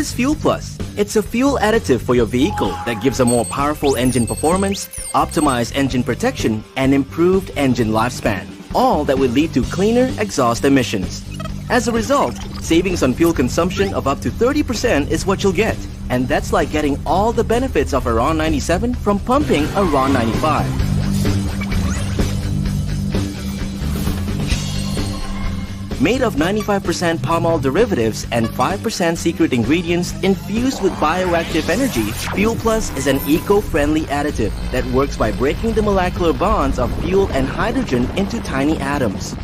is Fuel Plus? It's a fuel additive for your vehicle that gives a more powerful engine performance, optimized engine protection, and improved engine lifespan. All that will lead to cleaner exhaust emissions. As a result, savings on fuel consumption of up to 30% is what you'll get. And that's like getting all the benefits of a RON 97 from pumping a RON 95. Made of 95% palm oil derivatives and 5% secret ingredients infused with bioactive energy, Fuel Plus is an eco-friendly additive that works by breaking the molecular bonds of fuel and hydrogen into tiny atoms.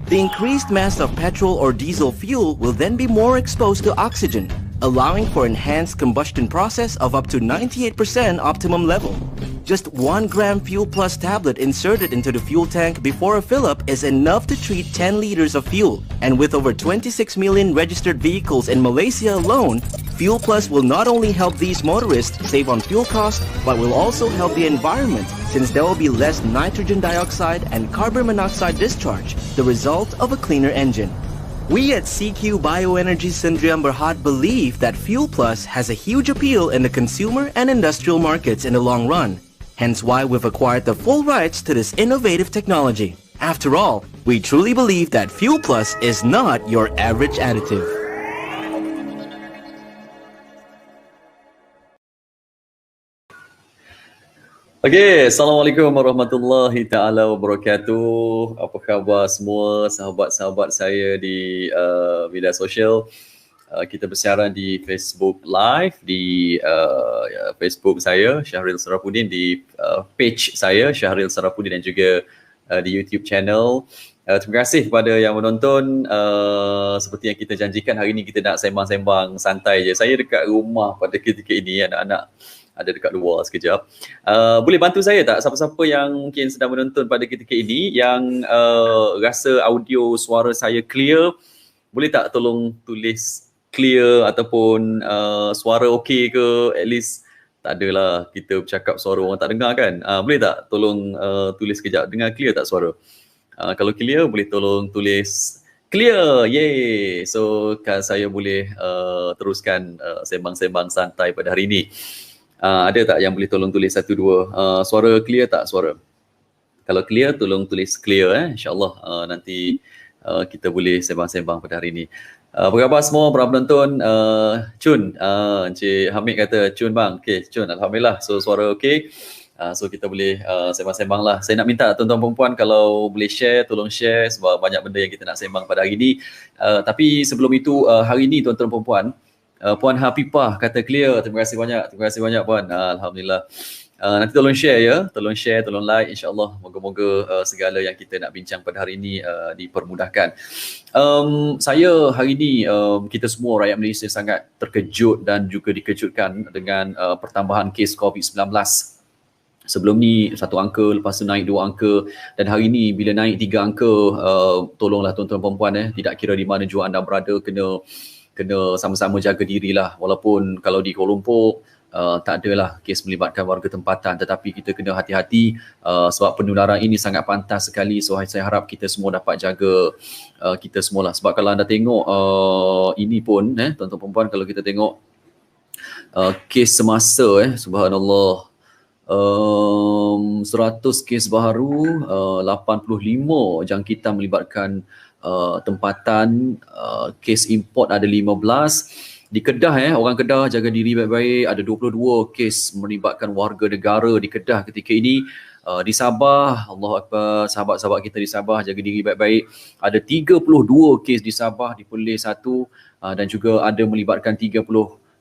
The increased mass of petrol or diesel fuel will then be more exposed to oxygen, allowing for enhanced combustion process of up to 98% optimum level. Just 1 gram Fuel Plus tablet inserted into the fuel tank before a fill-up is enough to treat 10 liters of fuel. And with over 26 million registered vehicles in Malaysia alone, Fuel Plus will not only help these motorists save on fuel costs, but will also help the environment since there will be less nitrogen dioxide and carbon monoxide discharge, the result of a cleaner engine. We at CQ Bioenergy Sdn Bhd believe that Fuel Plus has a huge appeal in the consumer and industrial markets in the long run. Hence why we've acquired the full rights to this innovative technology. After all, we truly believe that Fuel Plus is not your average additive. Okay, Assalamualaikum warahmatullahi ta'ala wabarakatuh. Apa khabar semua sahabat-sahabat saya di media sosial. Kita bersiaran di Facebook Live, di Facebook saya, Syahril Sarafuddin, di page saya, Syahril Sarafuddin, dan juga di YouTube channel. Terima kasih kepada yang menonton. Seperti yang kita janjikan, hari ini kita nak sembang-sembang santai je. Saya dekat rumah pada ketika ini, anak-anak ada dekat luar sekejap. Boleh bantu saya tak, siapa-siapa yang mungkin sedang menonton pada ketika ini, yang rasa audio suara saya clear, boleh tak tolong tulis clear ataupun suara okey ke, at least tak adalah kita bercakap suara orang tak dengar kan. Boleh tak tolong tulis kejap, dengar clear tak suara? Kalau clear boleh tolong tulis clear, yay. So saya boleh teruskan sembang-sembang santai pada hari ini. Ada tak yang boleh tolong tulis 1, 2? Suara clear tak suara? Kalau clear tolong tulis clear, insyaAllah nanti kita boleh sembang-sembang pada hari ini. Apa khabar semua para penonton? Chun, Encik Hamid kata Chun bang. Okay Chun, Alhamdulillah. So suara okey. So kita boleh sembang-sembang lah. Saya nak minta tuan-tuan perempuan kalau boleh share, tolong share sebab banyak benda yang kita nak sembang pada hari ini. Tapi sebelum itu, hari ini tuan-tuan perempuan, Puan Hafifah kata clear. Terima kasih banyak Puan. Alhamdulillah. Nanti tolong share ya, tolong like, insyaAllah moga-moga segala yang kita nak bincang pada hari ini dipermudahkan. Saya hari ini, kita semua rakyat Malaysia sangat terkejut dan juga dikejutkan dengan pertambahan kes COVID-19. Sebelum ni 1 angka, lepas tu naik 2 angka, dan hari ni bila naik 3 angka, tolonglah tuan-tuan perempuan tidak kira di mana jua anda berada, kena sama-sama jaga dirilah. Walaupun kalau di Kuala Lumpur tak adalah kes melibatkan warga tempatan, tetapi kita kena hati-hati sebab penularan ini sangat pantas sekali. So saya harap kita semua dapat jaga kita semualah. Sebab kalau anda tengok ini pun tuan-tuan perempuan, kalau kita tengok kes semasa subhanallah, 100 kes baru, 85 jangkitan melibatkan tempatan, kes import ada 15. Di Kedah, orang Kedah jaga diri baik-baik, ada 22 kes melibatkan warga negara di Kedah ketika ini. Di Sabah, Allahu Akbar, sahabat-sahabat kita di Sabah jaga diri baik-baik, ada 32 kes di Sabah, di Perlis 1, dan juga ada melibatkan 30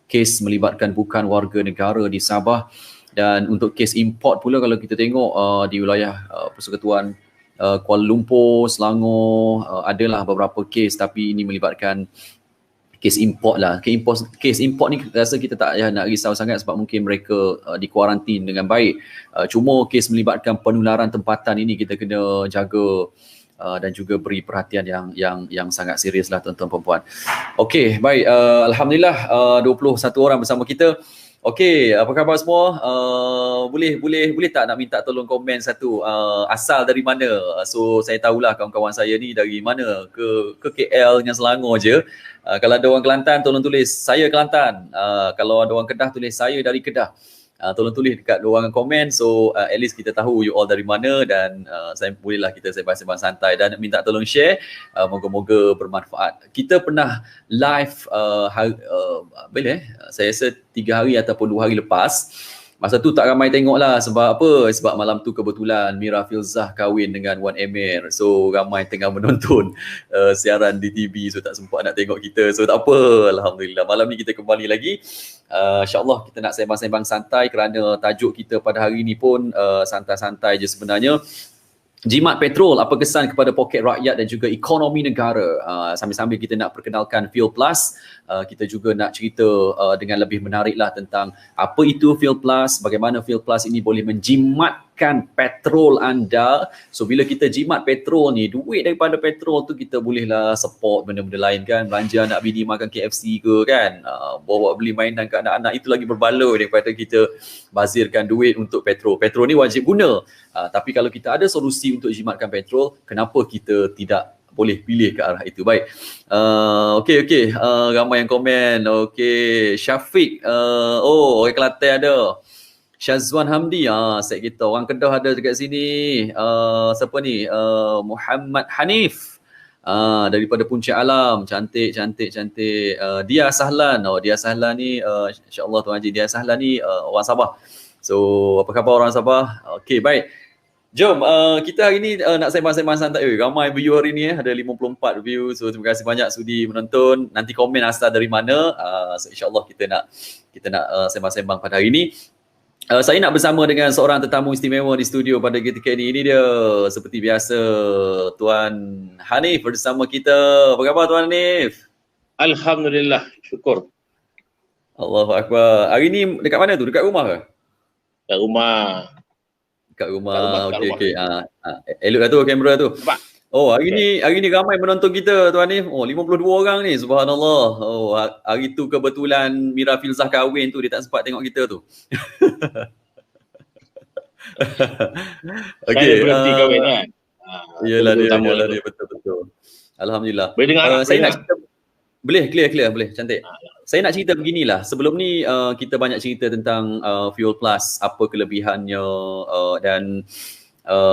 kes melibatkan bukan warga negara di Sabah. Dan untuk kes import pula, kalau kita tengok di wilayah Persekutuan Kuala Lumpur, Selangor, adalah beberapa kes, tapi ini melibatkan kes import lah. Kes import ni rasa kita tak nak risau sangat sebab mungkin mereka dikuarantin dengan baik. Cuma kes melibatkan penularan tempatan ini kita kena jaga dan juga beri perhatian yang sangat serius lah tuan-tuan perempuan. Okey, baik. Alhamdulillah 21 orang bersama kita. Okey, apa khabar semua? Boleh tak nak minta tolong komen satu, asal dari mana? So saya tahulah kawan-kawan saya ni dari mana, ke KL dengan Selangor je. Kalau ada orang Kelantan tolong tulis saya Kelantan. Kalau ada orang Kedah tulis saya dari Kedah. Tolong tulis dekat ruangan komen, so at least kita tahu you all dari mana, dan saya bolehlah kita sembang-sembang santai dan minta tolong share. Moga-moga bermanfaat. Kita pernah live saya rasa 3 hari ataupun 2 hari lepas. Masa tu tak ramai tengok lah. Sebab apa? Sebab malam tu kebetulan Mira Filzah kahwin dengan Wan Emir. So ramai tengah menonton siaran di TV. So tak sempat nak tengok kita. So tak apa. Alhamdulillah. Malam ni kita kembali lagi. InsyaAllah kita nak sembang-sembang santai kerana tajuk kita pada hari ni pun santai-santai je sebenarnya. Jimat petrol, apa kesan kepada poket rakyat dan juga ekonomi negara? Sambil-sambil kita nak perkenalkan Fuel Plus, kita juga nak cerita dengan lebih menarik lah tentang apa itu Fuel Plus, bagaimana Fuel Plus ini boleh menjimatkan petrol anda. So bila kita jimat petrol ni, duit daripada petrol tu kita bolehlah support benda-benda lain kan, belanja anak bini makan KFC ke kan, bawa beli mainan ke anak-anak, itu lagi berbaloi daripada kita bazirkan duit untuk petrol. Petrol ni wajib guna. Tapi kalau kita ada solusi untuk jimatkan petrol, kenapa kita tidak boleh pilih ke arah itu? Baik. Okey. Ramai yang komen. Okey. Syafiq. Orang Kelantan ada. Syazwan Hamdi. Set kita. Orang Kedah ada dekat sini. Siapa ni? Muhammad Hanif. Daripada Puncak Alam. Cantik. Dia Sahlan. Dia Sahlan ni, insyaAllah Tuan Haji, Dia Sahlan ni orang Sabah. So, apa khabar orang Sabah? Okey, baik. Jom, kita hari ni nak sembang-sembang santai. Ramai view hari ni, ada 54 view. So, terima kasih banyak sudi menonton. Nanti komen asal dari mana. So, insyaAllah kita nak sembang-sembang pada hari ni. Saya nak bersama dengan seorang tetamu istimewa di studio pada ketika ini. Ini dia, seperti biasa, Tuan Hanif bersama kita. Apa khabar Tuan Hanif? Alhamdulillah, syukur. Allahu Akbar. Hari ni dekat mana tu? Dekat rumah ke? Kat rumah. Okey. Elok lah tu kamera tu. Hari ni ramai menonton kita Tuan ni. 52 orang ni. Subhanallah. Hari tu kebetulan Mira Filzah kahwin tu, dia tak sempat tengok kita tu. Okey. Saya berhenti kahwin kan. Iyalah dia betul. Alhamdulillah. Boleh dengar saya nak cerita. Boleh, clear, boleh. Cantik. Saya nak cerita beginilah. Sebelum ni kita banyak cerita tentang Fuel Plus, apa kelebihannya, dan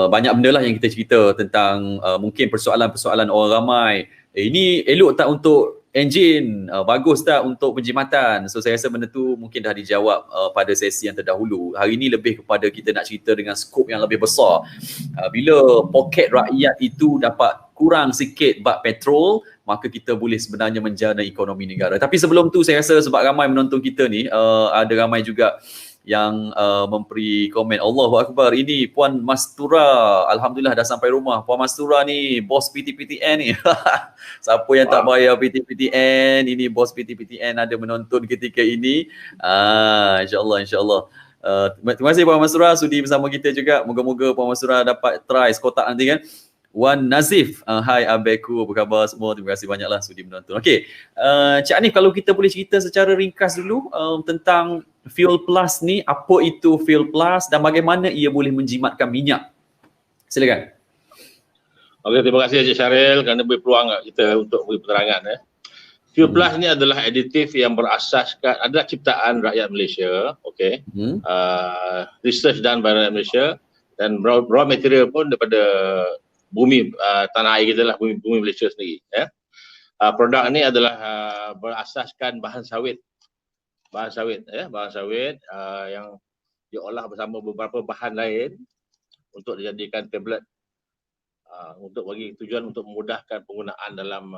banyak benda lah yang kita cerita tentang mungkin persoalan-persoalan orang ramai. Ini elok tak untuk enjin? Bagus tak untuk penjimatan? So saya rasa benda tu mungkin dah dijawab pada sesi yang terdahulu. Hari ni lebih kepada kita nak cerita dengan skop yang lebih besar. Bila poket rakyat itu dapat kurang sikit bak petrol, maka kita boleh sebenarnya menjana ekonomi negara. Tapi sebelum tu saya rasa sebab ramai menonton kita ni, ada ramai juga yang memberi komen. Allahu Akbar, ini Puan Mastura. Alhamdulillah dah sampai rumah. Puan Mastura ni bos PTPTN ni. Siapa yang tak bayar PTPTN, ini bos PTPTN ada menonton ketika ini. InsyaAllah. Terima kasih Puan Mastura sudi bersama kita juga. Moga-moga Puan Mastura dapat try sekotak nanti kan. Wan Nazif, hai abeku, apa khabar semua? Terima kasih banyaklah sudi menonton. Okey, Cik Hanif, kalau kita boleh cerita secara ringkas dulu tentang Fuel Plus ni, apa itu Fuel Plus dan bagaimana ia boleh menjimatkan minyak? Silakan. Okey, terima kasih Encik Syaril kerana beri peluang kita untuk beri penerangan. Fuel Plus ni adalah aditif yang berasaskan, adalah ciptaan rakyat Malaysia, okey. Research done by rakyat Malaysia, dan raw material pun daripada bumi tanah air kita lah, bumi Malaysia sendiri. Produk ni adalah berasaskan bahan sawit yang diolah bersama beberapa bahan lain untuk dijadikan tablet, untuk bagi tujuan untuk memudahkan penggunaan dalam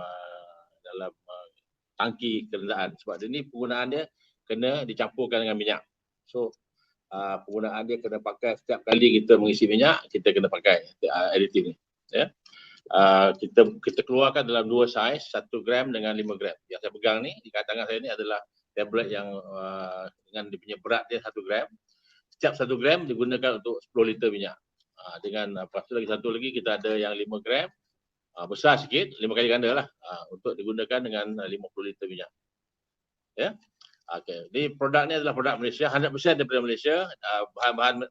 tangki kenderaan. Sebab dia ni penggunaan dia kena dicampurkan dengan minyak. So penggunaan dia kena pakai setiap kali kita mengisi minyak, kita kena pakai aditif ni. Kita keluarkan dalam 2 saiz, 1 gram dengan 5 gram. Yang saya pegang ni, di tangan saya ni adalah tablet yang dengan dia punya berat dia 1 gram. Setiap 1 gram digunakan untuk 10 liter minyak. Dengan lepas tu lagi satu lagi kita ada yang 5 gram, besar sikit, 5 kali ganda lah, untuk digunakan dengan 50 liter minyak. Okey, ni produk ni adalah produk Malaysia, 100% daripada Malaysia,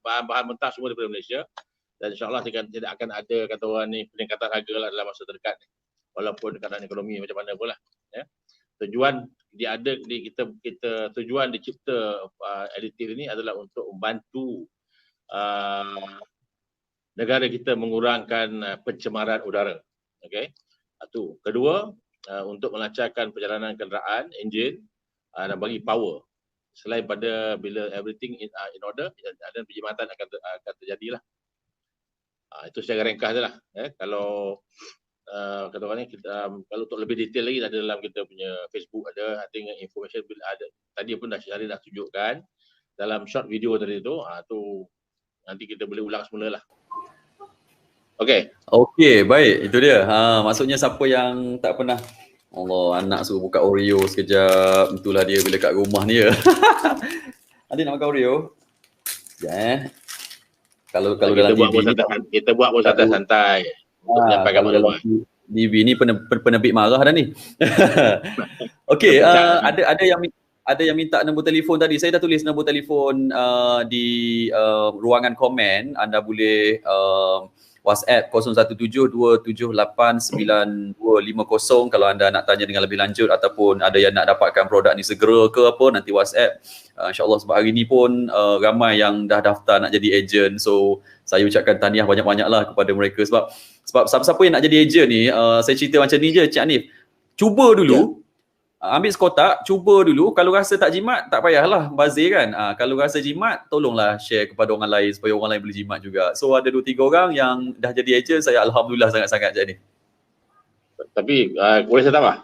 bahan-bahan mentah semua daripada Malaysia, dan insyaAllah tidak akan ada kata orang ni peningkatan harga lah dalam masa terdekat ni, walaupun keadaan ekonomi macam mana pun lah. Ya. Tujuan tujuan dicipta aditif ini adalah untuk membantu negara kita mengurangkan pencemaran udara. Okey. Satu. Kedua, untuk melancarkan perjalanan kenderaan, enjin, dan bagi power. Selain pada bila everything in order, dan perkhidmatan akan terjadilah. Itu secara ringkas sajalah. Kalau kata orang ni, kalau untuk lebih detail lagi ada dalam kita punya Facebook, ada I think information ada. Tadi pun Syahrir dah tunjukkan dalam short video tadi tu, tu nanti kita boleh ulang semula lah. Okey. Okey, baik. Itu dia. Maksudnya siapa yang tak pernah Allah, anak suruh buka Oreo sekejap. Itulah dia bila kat rumah ni ya. Adik nak makan Oreo? Ya. Kalau dalam TV ni kita buat pun santai-santai. Kalau dalam TV ni penerbit marah dah ni. Okey, ada yang minta nombor telefon tadi. Saya dah tulis nombor telefon di ruangan komen. Anda boleh WhatsApp 0172789250 kalau anda nak tanya dengan lebih lanjut ataupun ada yang nak dapatkan produk ni segera ke apa, nanti WhatsApp. InsyaAllah sebab hari ni pun ramai yang dah daftar nak jadi ejen. So saya ucapkan tahniah banyak-banyak lah kepada mereka sebab siapa-siapa yang nak jadi ejen ni, saya cerita macam ni je Cik Hanif. Cuba dulu, ambil sekotak, cuba dulu. Kalau rasa tak jimat, tak payahlah bazir kan. Kalau rasa jimat, tolonglah share kepada orang lain supaya orang lain boleh jimat juga. So ada 2-3 orang yang dah jadi ejen, saya alhamdulillah sangat-sangat je ni. Tapi boleh saya tambah?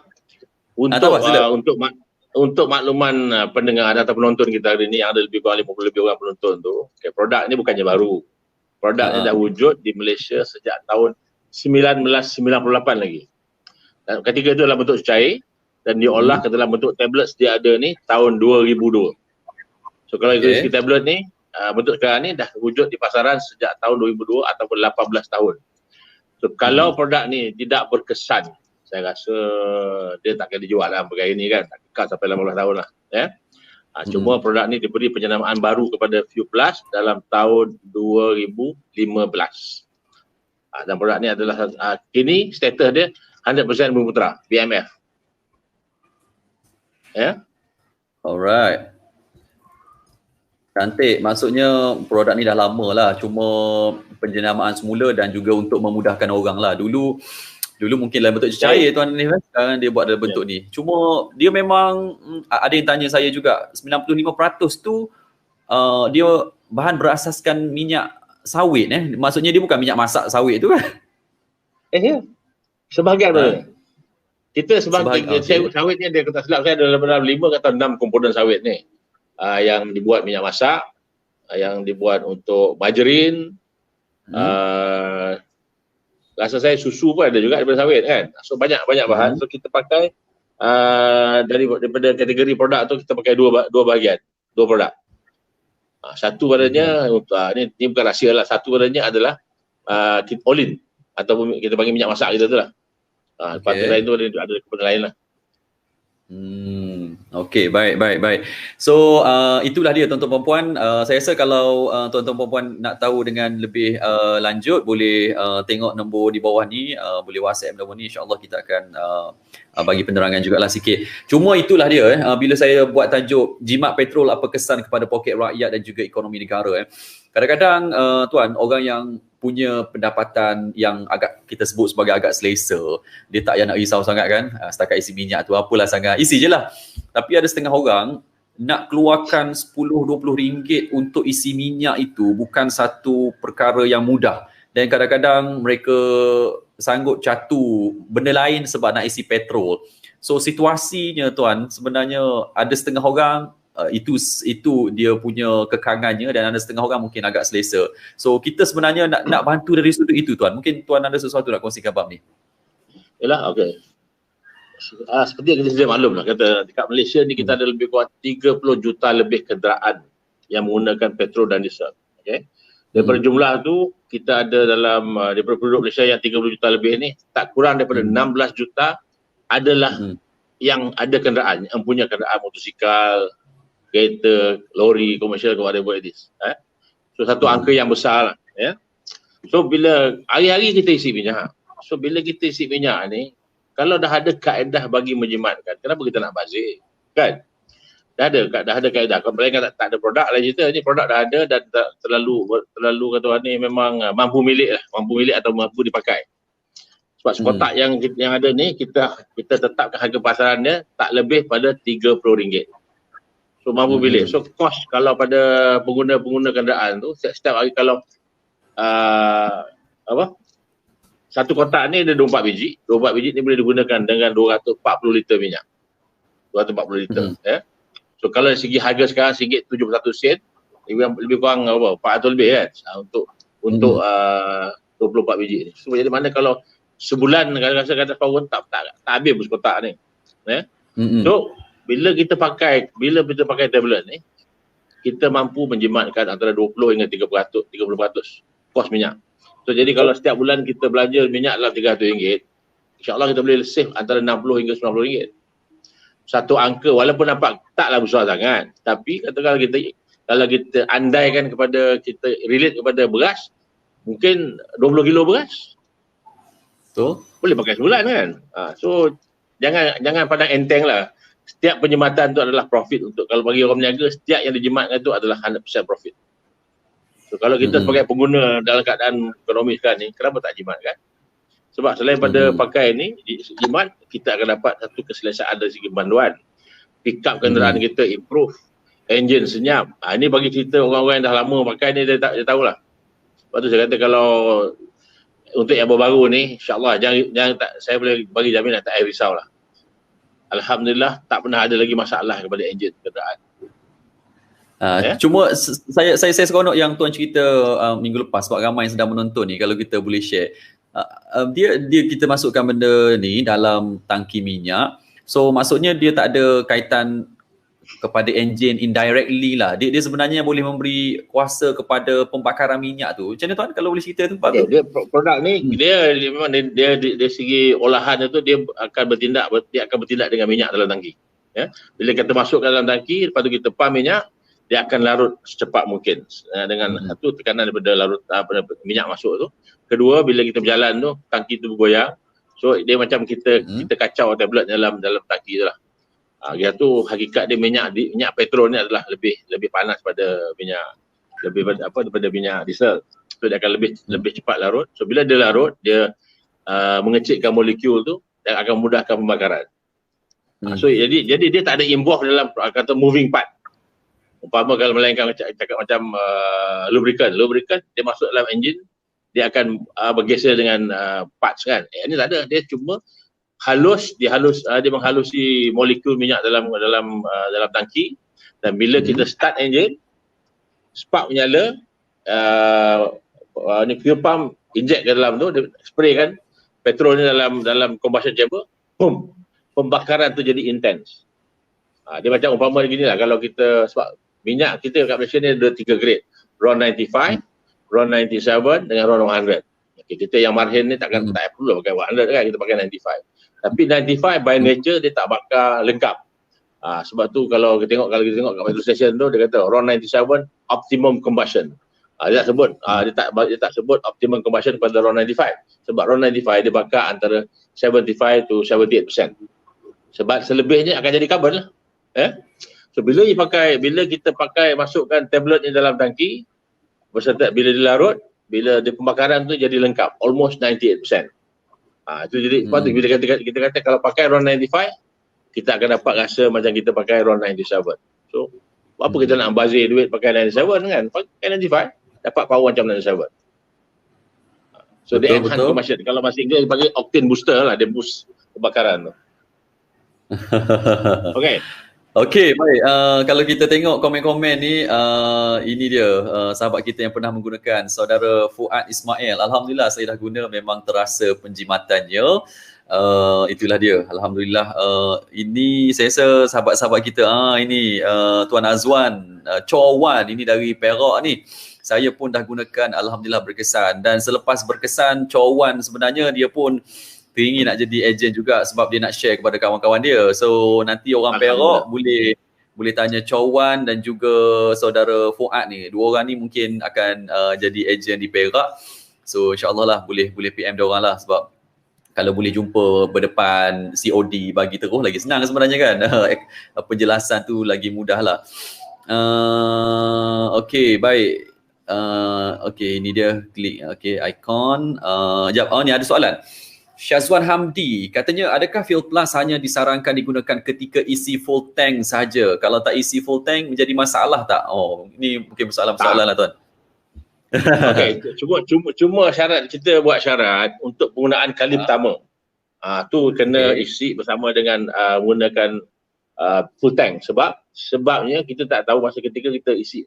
Untuk makluman pendengar atau penonton kita hari ni yang ada lebih kurang 50 lebih orang penonton tu, produk ni bukannya baru. Produk ni dah wujud di Malaysia sejak tahun 1998 lagi. Dan ketika itu dalam bentuk cair, dan diolah ke dalam bentuk tablet sedia ada ni tahun 2002. So kalau isi tablet ni bentuk sekarang ni dah wujud di pasaran sejak tahun 2002 ataupun 18 tahun. So kalau produk ni tidak berkesan, saya rasa dia takkan dijual dalam perkara ni kan, tak kekal sampai 18 tahun lah. Cuma produk ni diberi penyenamaan baru kepada View Plus dalam tahun 2015. Dan produk ni adalah kini status dia 100% bumi putera, BMF. Alright. Cantik. Maksudnya produk ni dah lama lah. Cuma penjenamaan semula dan juga untuk memudahkan orang lah. Dulu mungkin dalam bentuk cair tuan ni kan. Sekarang dia buat dalam bentuk ni. Cuma dia memang ada yang tanya saya juga 95% tu dia bahan berasaskan minyak sawit Maksudnya dia bukan minyak masak sawit tu kan? Ya. Sebahagian kita sebagai sawit ni ada, kata silap saya ada dalam 5 atau 6 komponen sawit ni. Yang dibuat minyak masak, yang dibuat untuk margarin, rasa saya susu pun ada juga daripada sawit kan. So banyak bahan. So kita pakai daripada kategori produk tu kita pakai dua bahagian, dua produk. Satu padanya ni bukan rahsia lah. Satu padanya adalah olin ataupun kita panggil minyak masak kita tu lah. Lepas tu lain tu ada kepada lain lah. Okey, baik. So itulah dia tuan-tuan puan-puan. Saya rasa kalau tuan-tuan puan-puan nak tahu dengan lebih lanjut, boleh tengok nombor di bawah ni, boleh WhatsApp nombor ni, insya-Allah kita akan bagi penerangan jugalah sikit. Cuma itulah dia bila saya buat tajuk jimat petrol apa kesan kepada poket rakyat dan juga ekonomi negara kadang-kadang tuan, orang yang punya pendapatan yang agak kita sebut sebagai agak selesa, dia tak payah nak risau sangat kan, setakat isi minyak tu apalah sangat, isi je lah. Tapi ada setengah orang nak keluarkan 10-20 ringgit untuk isi minyak itu bukan satu perkara yang mudah, dan kadang-kadang mereka sanggup catu benda lain sebab nak isi petrol. So situasinya tuan, sebenarnya ada setengah orang itu dia punya kekangannya, dan ada setengah orang mungkin agak selesa. So kita sebenarnya nak bantu dari sudut itu tuan. Mungkin tuan ada sesuatu nak kongsikan bab ni. Yalah, okey. Seperti yang kita sudah maklum lah, kata dekat Malaysia ni kita ada lebih kurang 30 juta lebih kenderaan yang menggunakan petrol dan diesel. Okey. Daripada jumlah tu kita ada dalam daripada penduduk Malaysia yang 30 juta lebih ni, tak kurang daripada 16 juta adalah yang ada kenderaan, yang punya kenderaan motosikal, kereta, lori, komersial ke whatever it is. So satu angka yang besar lah. Ya. So bila hari-hari kita isi minyak, so bila kita isi minyak ni, kalau dah ada kaedah bagi menjimatkan, kenapa kita nak bazir? Kan? Dah ada kaedah. Kalau mereka tak ada produk lah cerita, ni produk dah ada dan terlalu kata orang ni memang mampu milik atau mampu dipakai. Sebab sekotak yang ada ni kita tetapkan harga pasaran dia tak lebih pada RM30. So mampu milik. So kos kalau pada pengguna kenderaan tu setiap hari kalau satu kotak ni ada 24 biji. 24 biji ni boleh digunakan dengan 240 liter minyak. 240 liter. So kalau dari segi harga sekarang RM1.71, lebih kurang 400 lebih kan untuk 24 biji ni. So jadi mana kalau sebulan kata power tak habis pun kotak ni. So bila kita pakai tablet ni, kita mampu menjimatkan antara 20 hingga 30% kos minyak. So jadi kalau setiap bulan kita belanja minyak dalam RM300, insya-Allah kita boleh save antara RM60 hingga RM90. Satu angka walaupun nampak taklah besar sangat, tapi katakan kalau kita andaikan kita relate kepada beras, mungkin 20 kilo beras. So boleh pakai sebulan kan. So jangan pandang enteng lah. Setiap penjimatan tu adalah profit untuk kalau bagi orang berniaga, setiap yang dijimatkan tu adalah 100% profit. So kalau kita sebagai pengguna dalam keadaan ekonomi sekarang ni, kenapa tak jimat kan? Sebab selain pada pakai ni, jimat, kita akan dapat satu keselesaan dari segi panduan. Pick up kenderaan kita improve, engine senyap. Ini bagi cerita orang-orang yang dah lama pakai ni, dia tahulah. Sebab tu saya kata kalau untuk yang baru-baru ni, insyaAllah saya boleh bagi jaminan tak payah risau lah. Alhamdulillah tak pernah ada lagi masalah kepada enjin kenderaan. Cuma saya seronok yang tuan cerita minggu lepas sebab ramai yang sedang menonton ni, kalau kita boleh share. Kita masukkan benda ni dalam tangki minyak. So maksudnya dia tak ada kaitan kepada enjin indirectly lah. Dia sebenarnya boleh memberi kuasa kepada pembakaran minyak tu. Macam mana tuan kalau boleh cerita tu? Dia produk ni dia memang dia segi olahan tu dia akan bertindak dengan minyak dalam tangki. Ya. Bila kita masukkan dalam tangki, lepas tu kita pump minyak, dia akan larut secepat mungkin dengan satu tekanan daripada minyak masuk tu. Kedua, bila kita berjalan tu tangki tu bergoyang. So dia macam kita kacau tablet dalam tangki tu lah. Dia tu hakikat dia minyak petrol ni adalah lebih panas pada minyak daripada minyak diesel. So dia akan lebih cepat larut. So bila dia larut, dia mengecikkan molekul tu dan akan memudahkan pembakaran. So jadi dia tak ada involve dalam kata moving part. Umpama kalau melainkan cakap macam lubricant dia masuk dalam enjin, dia akan bergeser dengan parts kan. Ini tak ada, dia cuma dia menghalusi molekul minyak dalam tangki, dan bila kita start enjin, spark menyala, ni fuel pump inject ke dalam tu, dia spray kan petrol ni dalam combustion chamber, boom, pembakaran tu jadi intense. Dia macam umpama begini lah, kalau kita sebab minyak kita kat Malaysia ni ada 3 grade, RON 95, RON 97 dengan RON 100. Okay, kita yang marhin ni tak perlu pakai 100 kan, kita pakai 95. Tapi 95 by nature dia tak bakar lengkap. Sebab tu kalau kita tengok kat petrol station tu, dia kata RON 97 optimum combustion. Dia tak sebut optimum combustion pada RON 95. Sebab RON 95 dia bakar antara 75 to 78%. Sebab selebihnya akan jadi carbon lah. So bila kita pakai masukkan tablet ni dalam tangki, berserta bila dia larut, bila dia pembakaran tu jadi lengkap, almost 98%. Itu jadi lepas tu bila kita kata kalau pakai RON 95, kita akan dapat rasa macam kita pakai RON 97. So apa kita nak bazir duit pakai 97 kan? Pakai 95 dapat power macam 97. So dia enhance combustion. Kalau bahasa Inggeris dia panggil octane booster lah, dia boost pembakaran tu. Okey, baik. Kalau kita tengok komen-komen ni, ini dia sahabat kita yang pernah menggunakan, saudara Fuad Ismail. Alhamdulillah saya dah guna, memang terasa penjimatannya. Itulah dia. Alhamdulillah. Ini saya rasa sahabat-sahabat kita, ini Tuan Azwan Chowan, ini dari Perak ni. Saya pun dah gunakan, alhamdulillah berkesan. Dan selepas berkesan, Chowan sebenarnya dia pun teringin nak jadi ejen juga sebab dia nak share kepada kawan-kawan dia. So nanti orang Perak boleh boleh tanya Cawan dan juga saudara Fuad ni. Dua orang ni mungkin akan jadi ejen di Perak. So insyaAllah lah boleh PM dia orang lah, sebab kalau boleh jumpa berdepan COD bagi terus lagi senang sebenarnya kan. Penjelasan tu lagi mudah lah. Okay, baik. Okay, ini dia klik. Okay, icon. Sekejap, ni ada soalan. Syazwan Hamdi katanya, adakah Fuel Plus hanya disarankan digunakan ketika isi full tank saja? Kalau tak isi full tank menjadi masalah tak? Oh, ini mungkin soalan lah tuan. Okey, cuma syarat, kita buat syarat untuk penggunaan kali pertama. Tu kena isi bersama dengan menggunakan full tank, sebabnya kita tak tahu masa ketika kita isi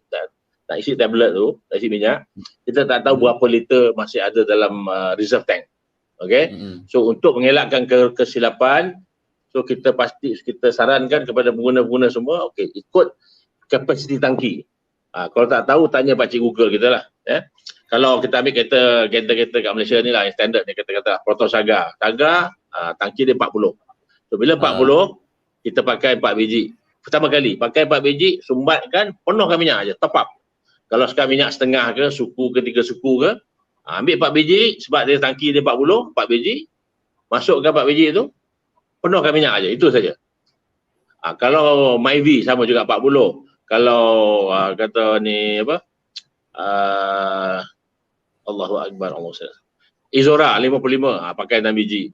nak isi tablet tu, nak isi minyak, kita tak tahu berapa liter masih ada dalam reserve tank. Okay, so untuk mengelakkan kesilapan, so kita sarankan kepada pengguna-pengguna semua, okay, ikut kapasiti tangki. Kalau tak tahu, tanya pakcik Google kita lah. Kalau kita ambil kereta kat Malaysia ni lah, yang standard ni, kata Proton Saga, tangki dia 40. So bila 40, kita pakai 4 biji. Pertama kali pakai 4 biji, sumbatkan, penuhkan minyak aja, top up. Kalau sekarang minyak setengah ke, suku ke, 3 suku ke, ambil 4 biji, sebab dia tangki dia 40, 4 biji, masukkan 4 biji tu, penuhkan minyak aja, itu saja. Kalau Myvi sama juga 40. Kalau kata ni apa, Allahu Akbar, Izora 55, pakai 6 biji.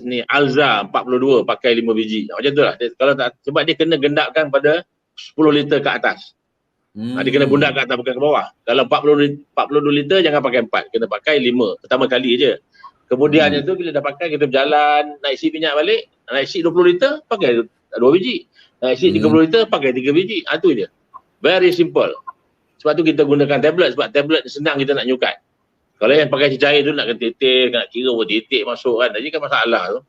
Ni Alza 42, pakai 5 biji. Macam tu lah. Kalau tak, sebab dia kena gendapkan pada 10 liter ke atas. Dia kena bundak ke atas, bukan ke bawah. Kalau 42 liter jangan pakai 4, kena pakai 5 pertama kali je. Kemudiannya tu bila dah pakai, kita berjalan nak isi minyak balik, nak isi 20 liter pakai 2 biji, nak isi 30 liter pakai 3 biji. Tu je, very simple. Sebab tu kita gunakan tablet, sebab tablet senang kita nak nyukat. Kalau yang pakai cecair tu nak kena titik, nak kira berapa titik masuk kan, jadi kan masalah tu.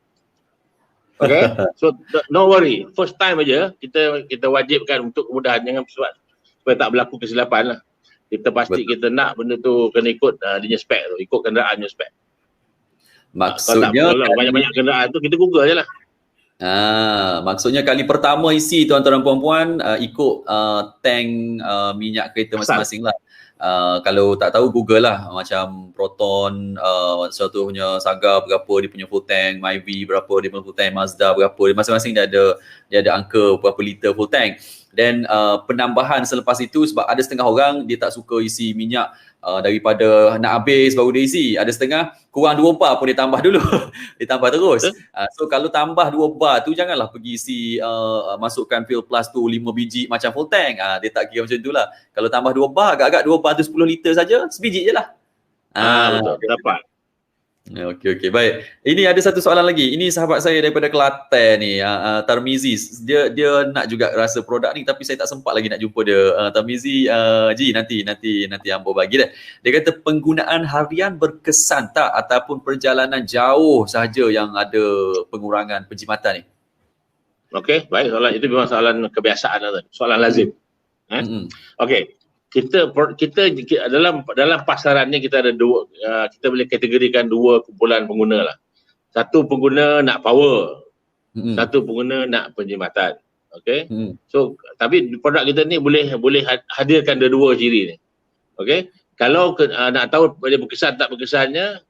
Okay, so no worry, first time aja kita wajibkan untuk kemudahan, jangan supaya tak berlaku kesilapan lah. Kita pasti kita nak benda tu kena ikut dia punya spek tu, ikut kenderaan punya spek. Maksudnya kalau banyak-banyak kenderaan tu kita Google je lah. Maksudnya kali pertama isi tuan-tuan dan puan-puan ikut tank minyak kereta masing-masing lah. Kalau tak tahu Google lah, macam Proton, suatu punya Saga berapa dia punya full tank, Myvi berapa dia punya full tank, Mazda berapa, masing-masing dia ada angka berapa liter full tank. Dan penambahan selepas itu, sebab ada setengah orang dia tak suka isi minyak daripada nak habis baru dia isi. Ada setengah kurang 2 bar pun dia tambah dulu. Dia tambah terus. So kalau tambah 2 bar tu, janganlah pergi isi masukkan Fuel Plus tu 5 biji macam full tank. Dia tak kira macam tu lah. Kalau tambah 2 bar, agak-agak 2 bar tu 10 liter saja, sebiji je lah. Betul, dapat. Okey, baik. Ini ada satu soalan lagi. Ini sahabat saya daripada Kelantan ni, Tarmizi. Dia nak juga rasa produk ni, tapi saya tak sempat lagi nak jumpa dia. Tarmizi, nanti hamba bagi dah. Dia kata penggunaan harian berkesan tak, ataupun perjalanan jauh sahaja yang ada pengurangan penjimatan ni? Okey, baik. Soalan itu memang soalan kebiasaan lah, soalan lazim. Okey. Kita dalam pasaran ni kita ada dua, kita boleh kategorikan 2 kumpulan pengguna lah. Satu pengguna nak power, satu pengguna nak penjimatan. Okey. So tapi produk kita ni boleh hadirkan dua ciri ni. Okey. Kalau nak tahu dia berkesan tak berkesannya,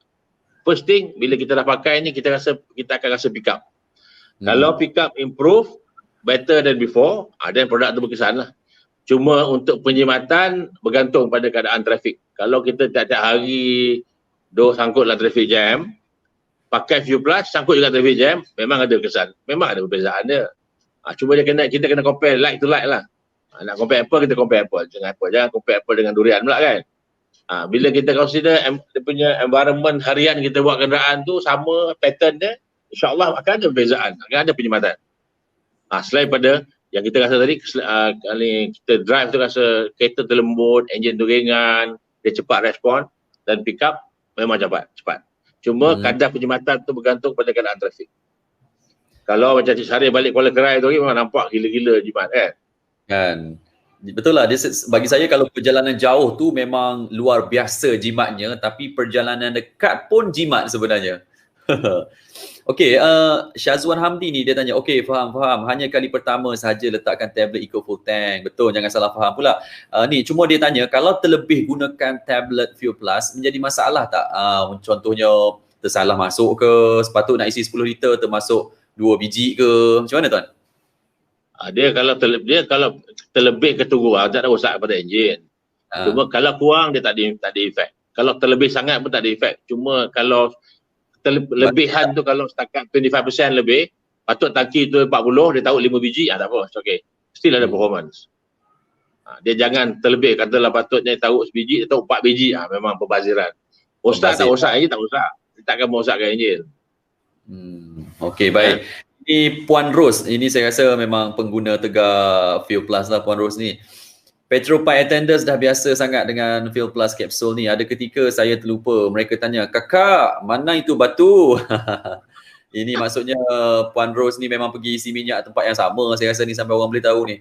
first thing bila kita dah pakai ni kita akan rasa pick up. Kalau pick up improve better than before, then produk tu berkesan lah. Cuma untuk penjimatan bergantung pada keadaan trafik. Kalau kita tiap-tiap hari sangkut dalam traffic jam, pakai Fuel Plus sangkut juga traffic jam, memang ada kesan. Memang ada perbezaan dia. Cuma kita kena compare like to like lah. Nak compare apple, kita compare apple. Jangan compare apple dengan durian pula kan. Bila kita consider dia punya environment harian kita buat kenderaan tu sama pattern dia, insyaAllah akan ada perbezaan, akan ada penjimatan. Selain pada yang kita rasa tadi, kita drive tu rasa kereta terlembut, enjin tu ringan, dia cepat respon, dan pick up memang cepat. Cuma kadar penjimatan tu bergantung pada keadaan trafik. Kalau macam Cik Syaril balik Kuala Kerai tu memang nampak gila-gila jimat kan? Kan. Betul lah, bagi saya kalau perjalanan jauh tu memang luar biasa jimatnya, tapi perjalanan dekat pun jimat sebenarnya. Okey, Syazwan Hamdi ni dia tanya, okey faham. Hanya kali pertama sahaja letakkan tablet Eco Full Tank. Betul, jangan salah faham pula. Ni cuma dia tanya, kalau terlebih gunakan tablet Fuel Plus menjadi masalah tak? Contohnya tersalah masuk ke, sepatut nak isi 10 liter termasuk 2 biji ke. Macam mana tuan? Dia kalau terlebih ke kurang tak ada rosak pada enjin. Cuma kalau kurang dia tak ada efek. Kalau terlebih sangat pun tak ada efek. Cuma kalau lebihan tu kalau setakat 25% lebih, patut tangki tu 40, dia tahu 5 biji, tak apa, okey. Still ada performance. Dia jangan terlebih, katalah patutnya tahu sebiji, dia tahu 4 biji, memang perbaziran. Rosak tak rosak enjin, tak rosak. Dia takkan merosakkan enjin. Okey, baik. Ini Puan Ros, ini saya rasa memang pengguna Tegar Fuel Plus lah Puan Ros ni. Petro Pipe attendants dah biasa sangat dengan Fuel Plus kapsul ni. Ada ketika saya terlupa. Mereka tanya, kakak, mana itu batu? Ini maksudnya Puan Ros ni memang pergi isi minyak tempat yang sama. Saya rasa ni sampai orang boleh tahu ni.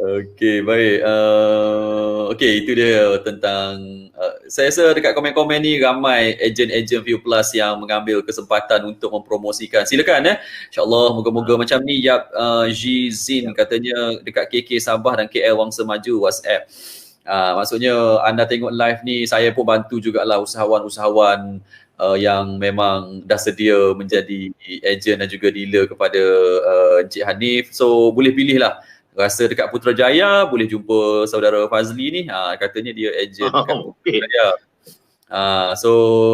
Okey, baik. Okey, itu dia tentang saya rasa dekat komen-komen ni ramai ejen-ejen Fuel Plus yang mengambil kesempatan untuk mempromosikan. Silakan InsyaAllah moga-moga macam ni. Yap, Zin katanya dekat KK Sabah dan KL Wangsa Maju WhatsApp. Maksudnya anda tengok live ni, saya pun bantu jugalah usahawan-usahawan yang memang dah sedia menjadi ejen dan juga dealer kepada Encik Hanif. So boleh pilih lah. Rasa dekat Putrajaya boleh jumpa saudara Fazli ni, katanya dia ejen dekat Putrajaya. So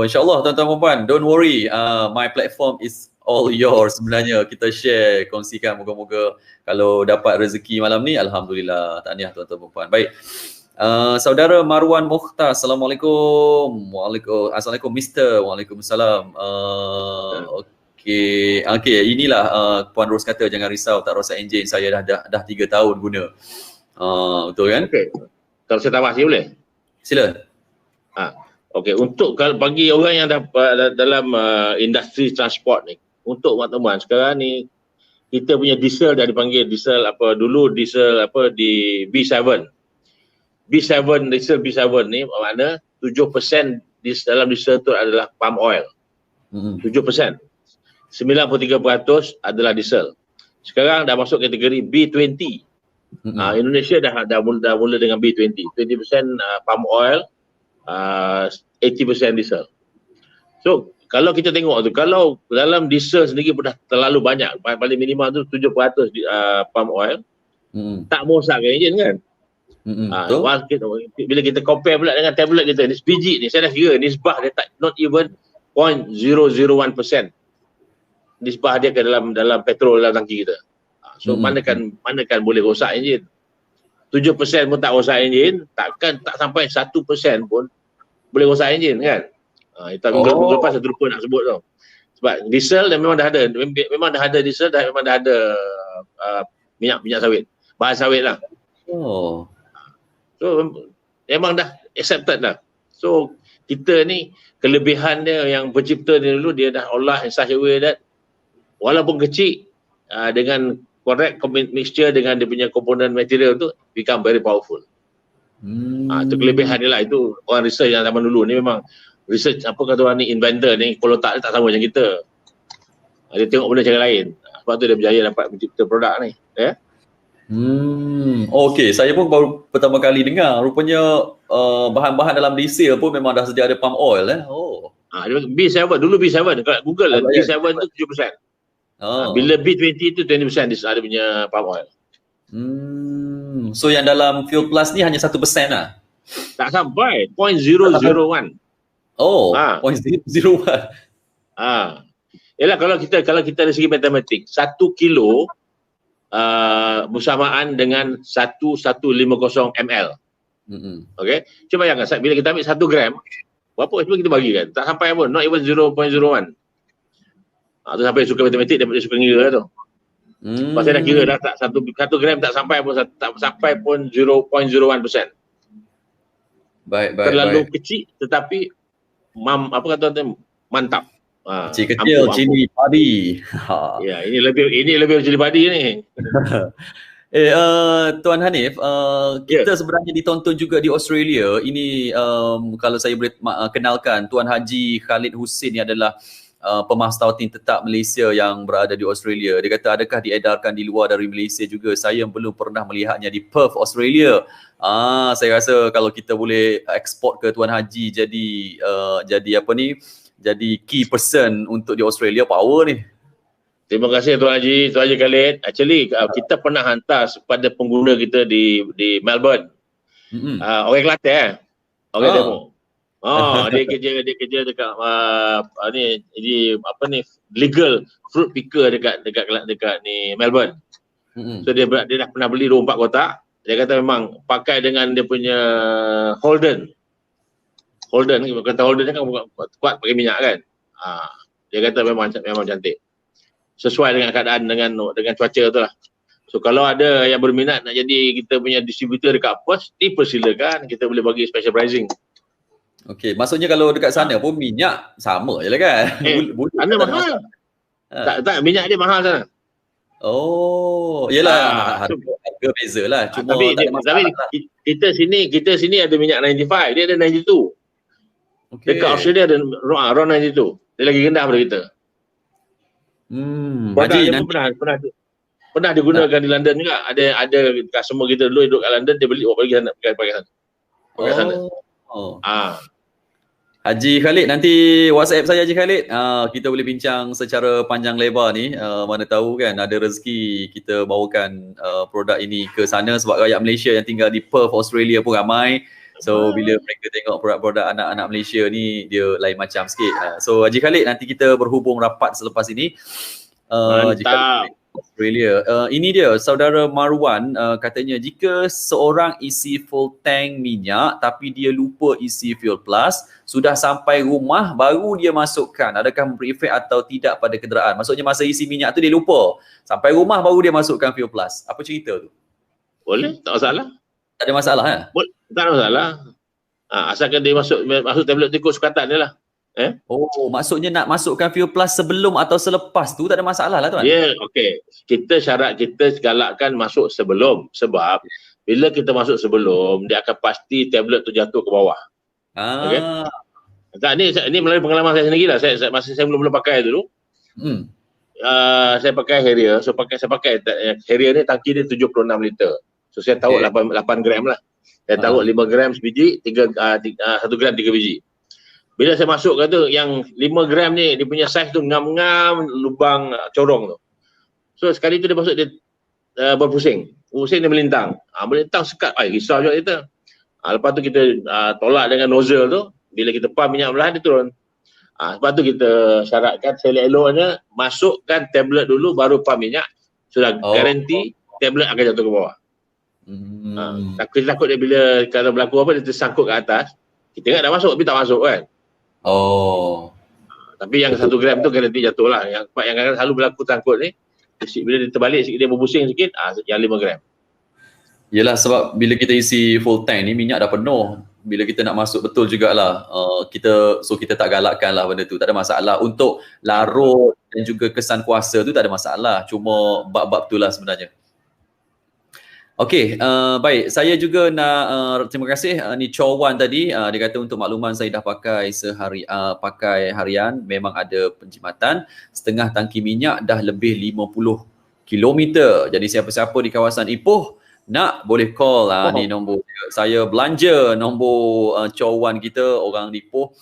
insyaAllah tuan-tuan puan, don't worry, my platform is all yours. Sebenarnya kita share, kongsikan, moga-moga kalau dapat rezeki malam ni, alhamdulillah. Tahniah tuan-tuan puan. Baik. Saudara Marwan Mukhtar, Assalamualaikum. Assalamualaikum Mister. Waalaikumsalam. Okey, inilah Puan Ros kata jangan risau, tak rosak enjin. Saya dah 3 tahun guna. Betul kan? Okey. Kalau saya tambah boleh? Sila. Okey, untuk kalau bagi orang yang dalam industri transport ni, untuk teman-teman sekarang ni kita punya diesel dah dipanggil diesel di B7. Diesel B7 ni makna 7% dalam diesel tu adalah palm oil. 7%. 93% adalah diesel. Sekarang dah masuk kategori B20. Indonesia dah mula dengan B20. 20% palm oil, 80% diesel. So, kalau kita tengok tu, kalau dalam diesel sendiri pun dah terlalu banyak, paling minimal tu 7% palm oil, tak merosakkan enjin kan? Bila kita compare pula dengan tablet kita, ni biji ni, saya dah kira nisbah dia not even 0.001%. Nisbah dia ke dalam petrol dalam tangki kita. So manakan boleh rosak enjin. 7% pun tak rosak enjin, tak sampai 1% pun boleh rosak enjin kan. Minggu lepas saya terlupa nak sebut tu. Sebab diesel memang dah ada diesel, memang dah ada minyak sawit. Bahan sawit lah. So memang dah accepted lah. So kita ni kelebihan dia yang pencipta ni dulu, dia dah olah in such a way that walaupun kecil, dengan correct mixture dengan dia punya komponen material tu become very powerful. Itu kelebihan dia lah. Itu orang research yang zaman dulu ni memang research, apa kata orang ni, inventor ni, kalau tak sama macam kita. Dia tengok benda cara lain. Sebab tu dia berjaya dapat mencipta produk ni. Okey, saya pun baru pertama kali dengar. Rupanya bahan-bahan dalam diesel pun memang dah sedia ada palm oil B7, dulu B7, kalau Google B7 tu 7%. Bila B20 tu 20% ada punya palm oil. So yang dalam Fuel Plus ni hanya 1% lah? Tak sampai, 0.001. 0.001. Yalah, kalau kita dari segi matematik, 1 kilo bersamaan dengan 1150 ml. Okay, cuba bayangkan bila kita ambil 1 gram, berapa cuba kita bagikan? Tak sampai pun, not even 0.01. Tu sampai suka matematik dia suka ngira tu. Sebab saya dah kira dah tak 1 gram tak sampai pun 0.01%. Baik. Terlalu kecil tetapi mantap. Kecil cili padi. Ya, ini lebih cili padi ni. Tuan Hanif, kita sebenarnya ditonton juga di Australia. Ini kalau saya boleh kenalkan, Tuan Haji Khalid Hussein ni adalah pemastau tim tetap Malaysia yang berada di Australia. Dia kata adakah diedarkan di luar dari Malaysia juga? Saya belum pernah melihatnya di Perth, Australia. Saya rasa kalau kita boleh ekspor ke Tuan Haji jadi apa ni? Jadi key person untuk di Australia, power ni. Terima kasih Tuan Haji Khalid. Actually kita pernah hantar kepada pengguna kita di Melbourne. Orang Kelantan orang demo. Dia kerja dekat legal fruit picker dekat ni Melbourne. So dia dah pernah beli 24 kotak. Dia kata memang pakai dengan dia punya Holden kata Holden kan kuat pakai minyak kan. Dia kata memang cantik. Sesuai dengan keadaan dengan cuaca tu lah. So kalau ada yang berminat nak jadi kita punya distributor dekat Perth, dipersilakan, kita boleh bagi special pricing. Okey, maksudnya kalau dekat sana pun minyak sama je lah kan? Sana mahal. Tak, minyak dia mahal sana. Oh, yelah harga beza lah. Cuma tapi kita sini ada minyak 95, dia ada 92. Okay. Dekat Australia ada around 92. Dia lagi rendah daripada kita. Haji pernah digunakan di London juga. Ada customer kita dulu duduk kat London, dia beli pergi sana pakai sana. Haji Khalid, nanti WhatsApp saya Haji Khalid. Kita boleh bincang secara panjang lebar ni. Mana tahu kan ada rezeki kita bawakan produk ini ke sana, sebab rakyat Malaysia yang tinggal di Perth, Australia pun ramai. So bila mereka tengok produk-produk anak-anak Malaysia ni, dia lain macam sikit. So Haji Khalid, nanti kita berhubung rapat selepas ini. Haji Khalid Australia. Ini dia, saudara Marwan katanya, jika seorang isi full tank minyak tapi dia lupa isi fuel plus, sudah sampai rumah baru dia masukkan, adakah memberi efek atau tidak pada kenderaan? Maksudnya masa isi minyak tu dia lupa, sampai rumah baru dia masukkan fuel plus. Apa cerita tu? Boleh, tak masalah. Tak ada masalah kan? Tak ada masalah. Asalkan dia masuk tablet tu ikut sukatan dia lah. Oh, maksudnya nak masukkan fuel plus sebelum atau selepas tu tak ada masalah lah tuan? Ya, okey. Kita galakkan masuk sebelum, sebab bila kita masuk sebelum, dia akan pasti tablet tu jatuh ke bawah. Okay? Tak, ni melalui pengalaman saya sendiri lah. Masa saya belum pakai dulu, saya pakai Harrier. So saya pakai Harrier ni, tangki dia 76 liter. So saya taruh 8 gram lah. Saya taruh 5 gram sebiji, 1 gram 3 biji. Bila saya masuk ke tu, yang 5 gram ni, dia punya saiz tu ngam-ngam lubang corong tu. So sekali tu dia masuk, dia berpusing. Pusing dia melintang. Melintang sekat. Risau juga kita. Lepas tu kita tolak dengan nozzle tu. Bila kita pump minyak perlahan, dia turun. Lepas tu kita syaratkan selok-eloknya masukkan tablet dulu baru pump minyak. Sudah garanti tablet akan jatuh ke bawah. Takut dia bila kalau berlaku apa, dia tersangkut ke atas. Kita ingat dah masuk tapi tak masuk kan. Tapi yang 1 gram tu garanti jatuh lah. Yang selalu berlaku tangkut ni, bila dia terbalik sikit, dia berpusing sikit, yang 5 gram. Yelah, sebab bila kita isi full tank ni, minyak dah penuh. Bila kita nak masuk betul jugalah, kita tak galakkan lah benda tu. Tak ada masalah. Untuk larut dan juga kesan kuasa tu tak ada masalah. Cuma bab-bab tu lah sebenarnya. Okey, baik. Saya juga nak terima kasih ni Chowan tadi. Dia kata untuk makluman saya dah pakai pakai harian, memang ada penjimatan. Setengah tangki minyak dah lebih 50 kilometer. Jadi siapa-siapa di kawasan Ipoh nak boleh call ni nombor saya belanja, nombor Chowan kita, orang di Ipoh.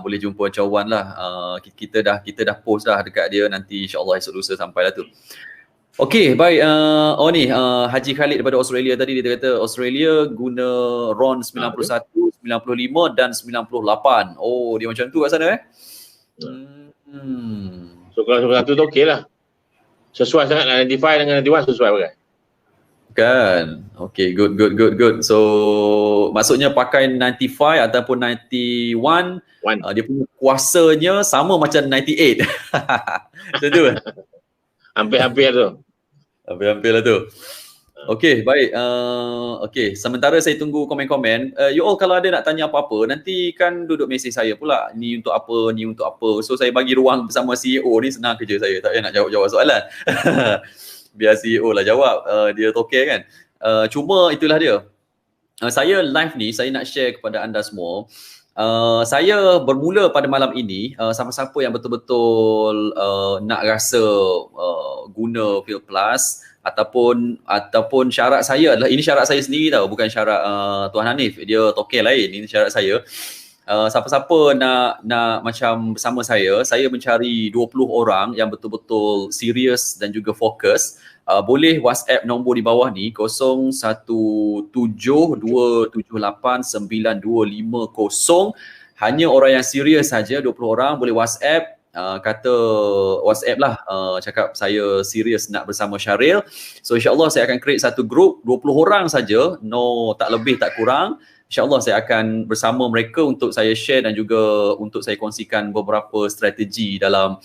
Boleh jumpa Chowan lah. Kita dah post dah dekat dia, nanti insya-Allah esok lusa sampai lah tu. Okey, baik. Haji Khalid daripada Australia tadi, dia kata Australia guna RON 91, 95 dan 98. Oh, dia macam tu kat sana So kalau 91 tu okey lah. Sesuai sangat lah, 95 dengan 91 sesuai pakai. Kan? Okey, good. So, maksudnya pakai 95 ataupun 91, dia punya kuasanya sama macam 98. Macam tu kan? Hampir-hampir tu. Hampir-hampir lah tu. Okey, baik. Okey, sementara saya tunggu komen-komen. You all kalau ada nak tanya apa-apa, nanti kan duduk mesej saya pula. Ni untuk apa, ni untuk apa. So saya bagi ruang bersama CEO ni, senang kerja saya. Tak payah nak jawab-jawab soalan. biar CEO lah jawab, dia toke kan. Cuma itulah dia. Saya live ni, saya nak share kepada anda semua. Saya bermula pada malam ini, siapa-siapa yang betul-betul nak rasa guna Fuel Plus ataupun syarat saya adalah, ini syarat saya sendiri tau, bukan syarat Tuan Hanif, dia toke lain, ini syarat saya. Siapa-siapa nak macam bersama saya mencari 20 orang yang betul-betul serius dan juga fokus. Boleh WhatsApp nombor di bawah ni 0172789250. Hanya orang yang serius saja, 20 orang boleh WhatsApp, kata WhatsApp lah, cakap saya serius nak bersama Syaril. So insyaAllah saya akan create satu group 20 orang saja, no, tak lebih tak kurang. InsyaAllah saya akan bersama mereka untuk saya share dan juga untuk saya kongsikan beberapa strategi dalam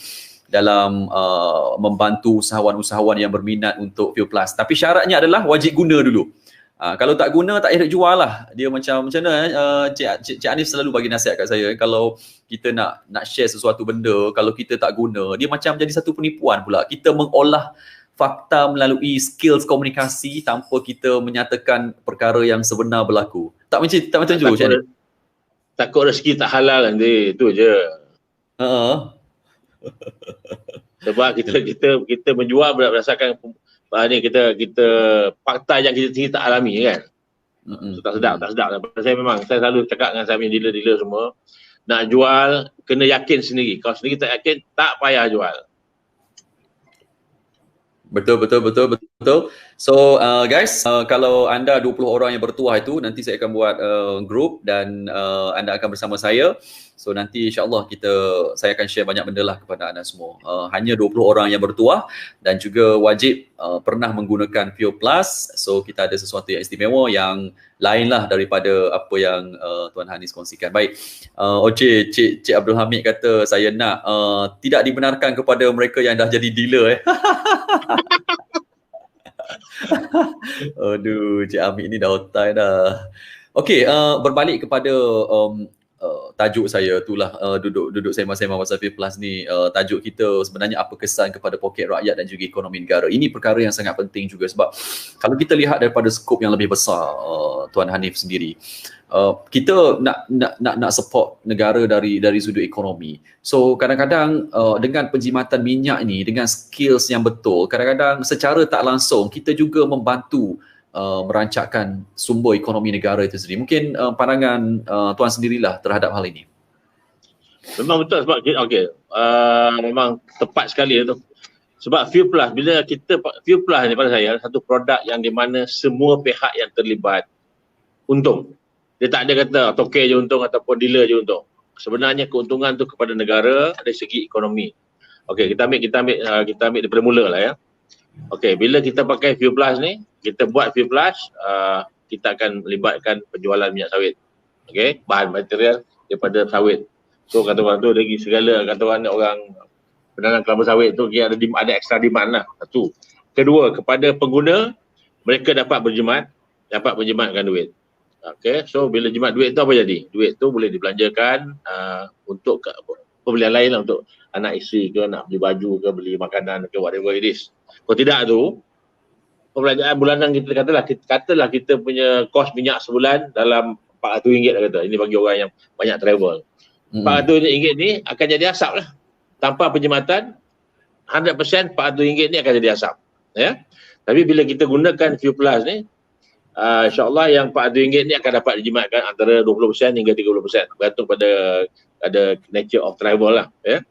membantu usahawan-usahawan yang berminat untuk Fuel Plus. Tapi syaratnya adalah wajib guna dulu. Kalau tak guna, tak payah jual lah. Dia macam mana, Cik Hanif selalu bagi nasihat kat saya, kalau kita nak share sesuatu benda, kalau kita tak guna, dia macam jadi satu penipuan pula. Kita mengolah fakta melalui skills komunikasi tanpa kita menyatakan perkara yang sebenar berlaku. Tak macam tu Cik Hanif. Takut rezeki tak halal nanti, itu je. Sebab kita menjual berdasarkan ni kita fakta yang kita sendiri tak alami kan. So, tak sedap. Saya selalu cakap dengan saya punya dealer-dealer semua, nak jual kena yakin sendiri. Kalau sendiri tak yakin, tak payah jual. Betul. So guys, kalau anda 20 orang yang bertuah itu, nanti saya akan buat group dan anda akan bersama saya. So nanti insyaAllah saya akan share banyak benda lah kepada anda semua. Hanya 20 orang yang bertuah dan juga wajib pernah menggunakan Fuel Plus. So kita ada sesuatu yang istimewa yang lain lah daripada apa yang Tuan Hanis kongsikan. Baik, Cik Abdul Hamid kata saya nak tidak dibenarkan kepada mereka yang dah jadi dealer. Aduh, Cik Hamid ni dah otai dah. Okey, berbalik kepada tajuk saya, itulah duduk sembang-sembang pasal Fuel Plus ni. Tajuk kita sebenarnya apa kesan kepada poket rakyat dan juga ekonomi negara. Ini perkara yang sangat penting juga sebab kalau kita lihat daripada skop yang lebih besar, Tuan Hanif sendiri, kita nak support negara dari sudut ekonomi. So kadang-kadang dengan penjimatan minyak ni, dengan skills yang betul, kadang-kadang secara tak langsung kita juga membantu merancangkan sumber ekonomi negara itu sendiri. Mungkin pandangan Tuan sendirilah terhadap hal ini. Memang betul sebab memang tepat sekali tu. Sebab Fuel Plus, bila Fuel Plus ni pada saya satu produk yang di mana semua pihak yang terlibat untung. Dia tak ada kata toke je untung ataupun dealer je untung. Sebenarnya keuntungan tu kepada negara dari segi ekonomi. Okey, kita ambil daripada mula lah ya. Okey, bila kita pakai Fuel Plus ni, kita buat Fuel Plus, kita akan melibatkan penjualan minyak sawit. Okey, bahan material daripada sawit. So kata orang tu lagi segala, kata orang pendangan kelapa sawit tu ada extra demand lah. Satu. Kedua, kepada pengguna, mereka dapat berjimatkan duit. Okey, so bila jimat duit tu apa jadi? Duit tu boleh dibelanjakan untuk pembelian lain lah, untuk anak isteri ke, nak beli baju ke, beli makanan ke, whatever it is. Kalau tidak tu, pembelanjaan bulanan kita katalah kita punya kos minyak sebulan dalam RM400 lah kata. Ini bagi orang yang banyak travel. RM400 ni akan jadi asap lah. Tanpa penjimatan, 100% RM400 ni akan jadi asap. Ya? Tapi bila kita gunakan Fuel Plus ni, insyaAllah yang RM400 ni akan dapat dijimatkan antara 20% hingga 30%. Bergantung pada nature of travel lah. Ya?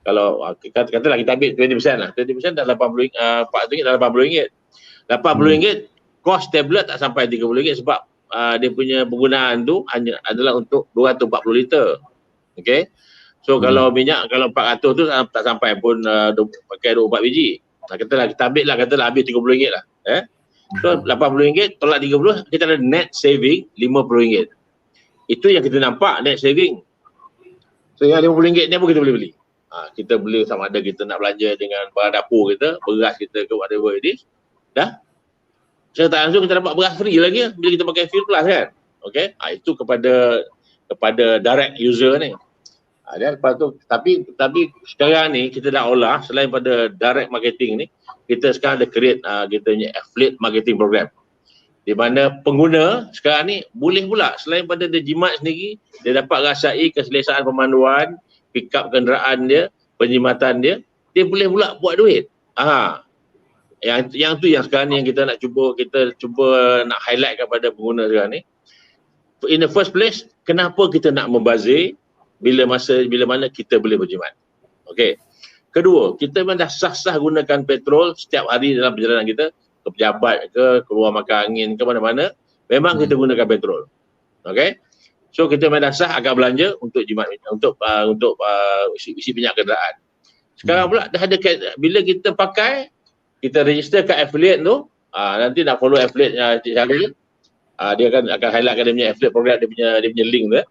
Kalau katalah kita ambil 20% lah. 20% dah RM80, RM400 dah RM80. RM80, kos tablet tak sampai RM30 sebab dia punya penggunaan tu hanya adalah untuk 240 liter. Okay. So kalau minyak, kalau 400 tu tak sampai pun pakai 24 biji. Katalah kita ambil lah, katalah habis RM30 lah. So RM80 tolak 30, kita ada net saving RM50. Itu yang kita nampak net saving. So yang RM50 ni pun kita boleh beli. Kita beli sama ada kita nak belanja dengan barang dapur kita, beras kita ke whatever it is. Dah. Secara tak langsung kita dapat beras free lagi bila kita pakai Fuel Plus kan. Okey. Itu kepada direct user ni. Dan lepas tu tapi sekarang ni kita dah olah, selain pada direct marketing ni, kita sekarang ada create kita punya affiliate marketing program, di mana pengguna sekarang ni boleh pula selain pada dia jimat sendiri, dia dapat rasai keselesaan pemanduan, pick up kenderaan dia, penjimatan dia boleh pula buat duit. Yang tu yang sekarang ni yang kita cuba nak highlight kepada pengguna sekarang ni. In the first place, kenapa kita nak membazir bila mana kita boleh berjimat. Okey. Kedua, kita memang dah sah-sah gunakan petrol setiap hari dalam perjalanan kita, ke pejabat ke, keluar makan angin ke mana-mana, memang kita gunakan petrol. Okey. So kita memang dah sah akan belanja untuk jimat, untuk isi minyak kenderaan. Sekarang pula dah ada, bila kita pakai, kita register kat affiliate tu, nanti nak follow affiliate Cik Syaril, dia akan highlightkan dia punya affiliate program, dia punya link tu.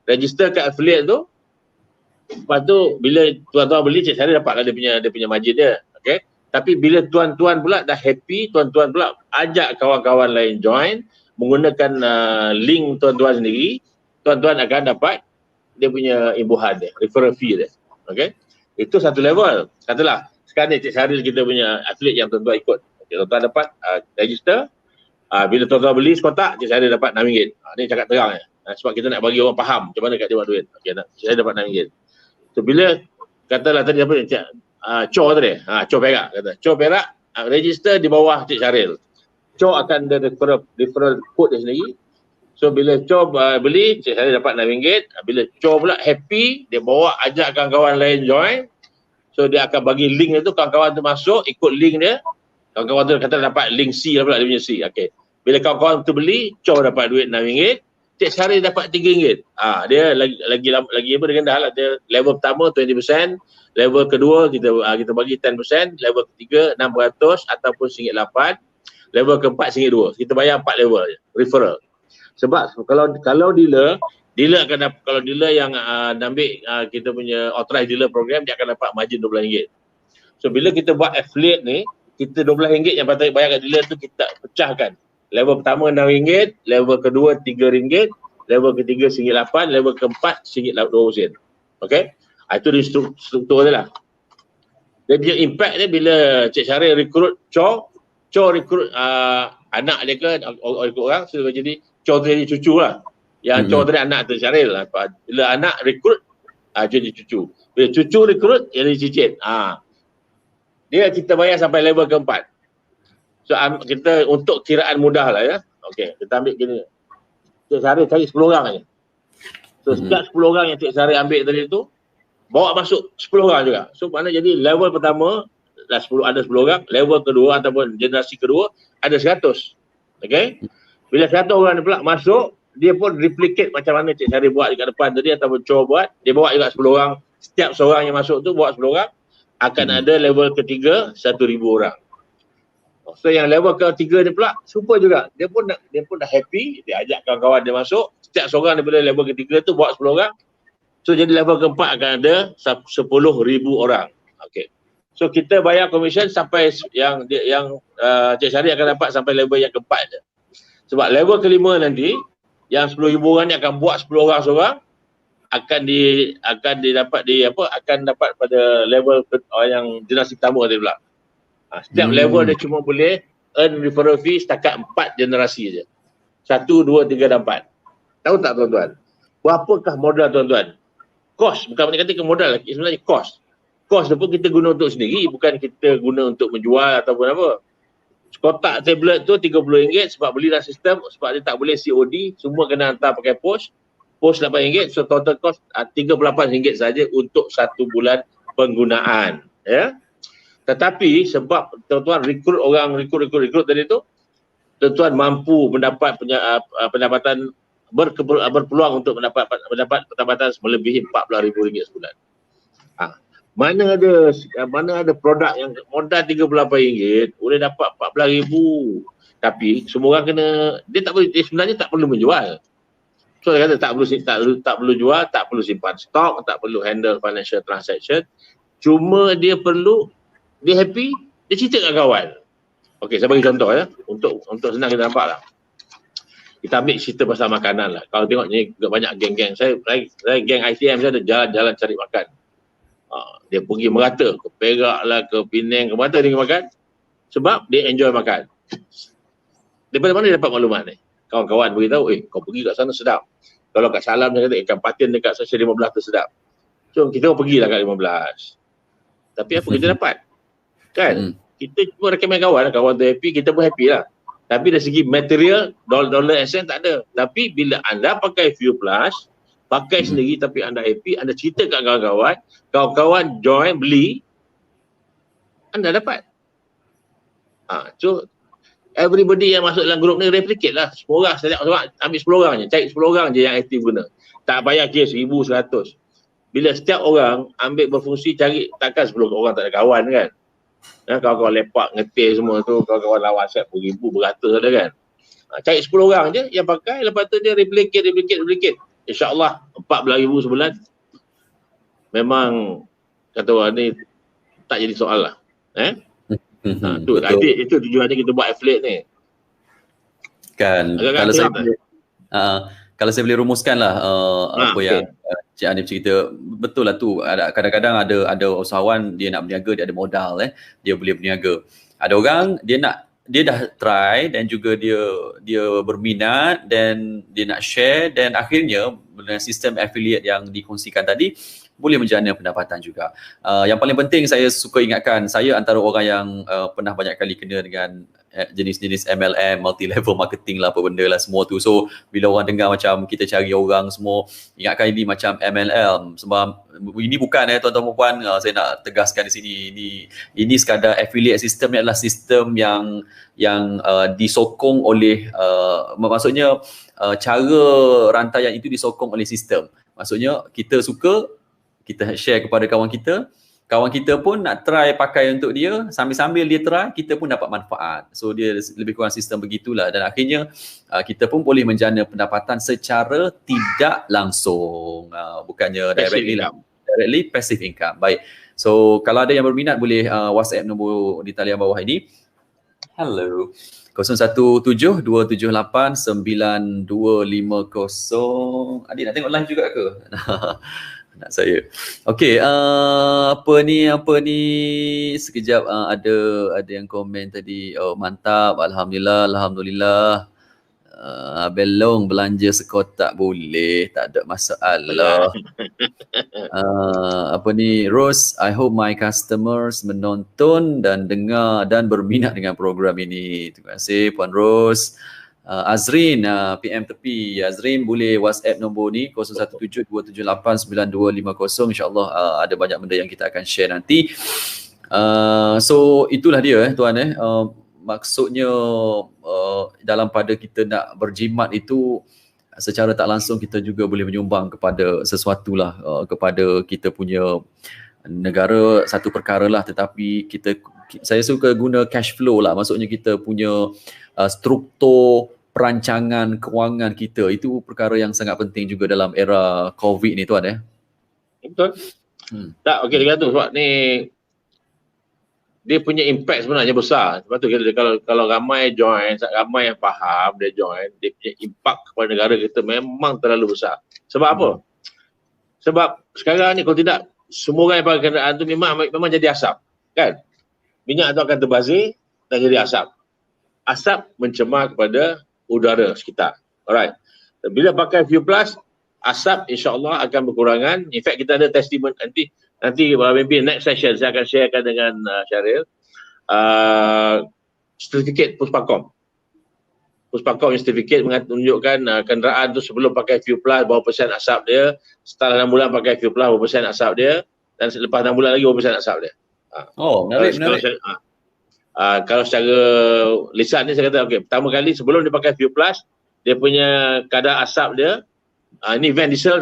Register kat affiliate tu, lepas tu bila tuan-tuan beli, Cik Syaril dapatlah dia punya margin dia. Okay? Tapi bila tuan-tuan pula dah happy, tuan-tuan pula ajak kawan-kawan lain join menggunakan link tuan-tuan sendiri, tuan-tuan akan dapat dia punya imbuhan dia, referral fee dia. Okay? Itu satu level. Katalah sekarang ni Cik Syaril kita punya affiliate yang tuan-tuan ikut. Okay, tuan-tuan dapat register, bila tuan-tuan beli sekotak, Cik Syaril dapat RM6. Ni cakap terang ya. Sebab kita nak bagi orang faham macam mana kat dia buat duit. Okay, saya dapat RM6. So bila katalah tadi apa Cho tadi, Cho Perak kata. Cho Perak register di bawah Cik Syaril. Cho akan ada referral code dia sendiri. So bila Cho beli, Cik Syaril dapat RM6. Bila Cho pula happy, dia bawa ajak kawan-kawan lain join. So dia akan bagi link dia tu, kawan-kawan tu masuk, ikut link dia. Kawan-kawan tu kata dapat link C lah pula, dia punya C. Okay. Bila kawan-kawan tu beli, Cho dapat duit RM6. Cik Syaril dapat RM3. Dia lagi apa dia rendah lah. Dia level pertama 20%, level kedua kita bagi 10%, level ketiga 6% ataupun RM8, level keempat RM2. Kita bayar 4 level je, referral. Sebab kalau dealer akan dapat, kalau dealer yang ambil kita punya authorized dealer program, dia akan dapat margin RM12. So bila kita buat affiliate ni, kita RM12 yang patut bayar kat dealer tu kita pecahkan. Level pertama RM6, level kedua RM3, level ketiga RM8, level keempat RM20. Okay? Itu di struktur dia lah. Dia punya impact dia bila Cik Syaril rekrut Cho rekrut anak dia ke, rekrut orang, so jadi Cho tu jadi cucu lah. Yang Cho tadi anak Cik Syaril lah. Bila anak rekrut, jadi cucu. Bila cucu rekrut, jadi cicit. Dia kita bayar sampai level keempat. So kita untuk kiraan mudah lah ya. Okey, kita ambil gini. Cik Syaril cari 10 orang je. So setiap 10 orang yang Cik Syaril ambil tadi tu, bawa masuk 10 orang juga. So mana jadi level pertama ada 10 orang, level kedua ataupun generasi kedua ada 100. Okey. Bila 100 orang ni pula masuk, dia pun replicate macam mana Cik Syaril buat dekat depan tadi ataupun Cho buat, dia bawa juga 10 orang. Setiap seorang yang masuk tu bawa 10 orang, akan ada level ketiga 1,000 orang. So yang level ketiga ni pula super juga. Dia pun dah happy, dia ajak kawan-kawan dia masuk. Setiap seorang daripada level ketiga tu bawa 10 orang. So jadi level keempat akan ada 10,000 orang. Okey. So kita bayar komisen sampai yang Cik Syaril akan dapat sampai level yang keempat je. Sebab level kelima nanti yang 10,000 orang ni akan buat 10 orang seorang, akan dapat pada level yang generasi pertama tadi pula. Setiap level dia cuma boleh earn referral fee setakat 4 generasi je. 1, 2, 3 dan 4. Tahu tak tuan-tuan? Berapakah modal tuan-tuan? Cost, bukan nak kata ke modal lagi, sebenarnya cost. Cost tu pun kita guna untuk sendiri, bukan kita guna untuk menjual ataupun apa. Kotak tablet tu RM30 sebab beli dalam sistem, sebab dia tak boleh COD, semua kena hantar pakai post. Post RM8, so total cost RM38 saja untuk 1 bulan penggunaan. Ya. Tetapi sebab tuan-tuan rekrut tadi tu, tuan-tuan mampu mendapat pendapatan berpeluang untuk mendapat pendapatan melebihi RM40,000 sebulan. Mana ada produk yang modal RM38 boleh dapat RM14,000. Tapi semua orang dia sebenarnya tak perlu menjual. So dia kata tak perlu jual, tak perlu simpan stok, tak perlu handle financial transaction. Cuma dia happy, dia cerita kat kawan. Okey, saya bagi contoh ya, untuk senang kita nampak lah. Kita ambil cerita pasal makanan lah. Kalau tengok ni banyak geng-geng. Saya geng ITM saya ada jalan-jalan cari makan. Dia pergi merata ke Perak lah, ke Penang, ke mana dia makan. Sebab dia enjoy makan. Daripada mana dia dapat maklumat ni? Kawan-kawan beritahu, kau pergi kat sana sedap. Kalau kat Salam dia kata, ikan patin dekat Station 15 tu sedap. So kita pergilah kat 15. Tapi apa kita dapat? Kan? Kita cuma recommend kawan tu happy, kita pun happy lah. Tapi dari segi material, dollar and cent tak ada. Tapi bila anda pakai Fuel Plus, pakai sendiri tapi anda happy, anda cerita kat kawan-kawan, kawan-kawan join, beli, anda dapat. So, everybody yang masuk dalam grup ni replicate lah. Semua orang, ambil 10 orang je, cari 10 orang je yang aktif guna. Tak payah kira 1,000, 100. Bila setiap orang ambil berfungsi cari, takkan 10 orang tak ada kawan kan. Kawan-kawan lepak, ngetir semua tu, kawan-kawan lawan WhatsApp beribu, beratus ada kan. Cari 10 orang je yang pakai, lepas tu dia replicate. InsyaAllah 14,000 sebulan. Memang kata orang ni tak jadi soal lah. Itu tujuannya kita buat affiliate ni. Kan, kalau saya boleh rumuskan lah apa yang Cik Hanif cerita, betul lah tu. Kadang-kadang ada usahawan dia nak berniaga, dia ada modal dia boleh berniaga. Ada orang dia dah try dan juga dia berminat dan dia nak share, dan akhirnya dengan sistem affiliate yang dikongsikan tadi boleh menjana pendapatan juga. Yang paling penting saya suka ingatkan, saya antara orang yang pernah banyak kali kena dengan jenis-jenis MLM, multi-level marketing lah, apa benda lah semua tu. So bila orang dengar macam kita cari orang semua, ingatkan ini macam MLM. Sebab ini bukan tuan-tuan puan, saya nak tegaskan di sini, ini sekadar affiliate system ni adalah sistem yang disokong oleh maksudnya cara rantaian itu disokong oleh sistem. Maksudnya kita suka, kita share kepada kawan kita pun nak try pakai untuk dia, sambil-sambil dia try, kita pun dapat manfaat. So dia lebih kurang sistem begitulah, dan akhirnya kita pun boleh menjana pendapatan secara tidak langsung, bukannya directly passive income. Baik, so kalau ada yang berminat boleh WhatsApp nombor di talian bawah ini. Hello 0117-278-9250. Adik nak tengok live juga ke? Nak saya. Okey, apa ni sekejap, ada yang komen tadi. Oh, mantap, alhamdulillah. Belong belanja sekotak boleh, tak ada masalah. Apa ni, Rose, I hope my customers menonton dan dengar dan berminat dengan program ini. Terima kasih Puan Rose. Azrin, PM tepi. Azrin boleh WhatsApp nombor ni 0172789250. InsyaAllah ada banyak benda yang kita akan share nanti. So itulah dia tuan. Maksudnya dalam pada kita nak berjimat itu, secara tak langsung kita juga boleh menyumbang kepada sesuatu lah, kepada kita punya negara, satu perkara lah. Tetapi saya suka guna cash flow lah. Maksudnya kita punya struktur perancangan kewangan kita, itu perkara yang sangat penting juga dalam era COVID ni tuan. Betul. Tak, okey dia kata sebab ni dia punya impact sebenarnya besar. Sebab tu kalau ramai join, ramai yang faham dia join, dia punya impact kepada negara kita memang terlalu besar. Sebab apa? Sebab sekarang ni kalau tidak, semua orang yang pakai kenderaan tu memang jadi asap, kan? Minyak tu akan terbazir dan jadi asap. Asap mencemar kepada udara sekitar. Alright. Bila pakai Fuel Plus, asap insya-Allah akan berkurangan. In fact kita ada testimoni nanti maybe next session saya akan sharekan dengan Syaril sertifikat Puspakom. Puspakom certificate menunjukkan kenderaan tu sebelum pakai Fuel Plus berapa persen asap dia, setelah 6 bulan pakai Fuel Plus berapa persen asap dia, dan selepas 6 bulan lagi berapa persen asap dia. Menarik. Kalau secara lisan ni saya kata okey, pertama kali sebelum dia pakai Fuel Plus, dia punya kadar asap dia ni van diesel,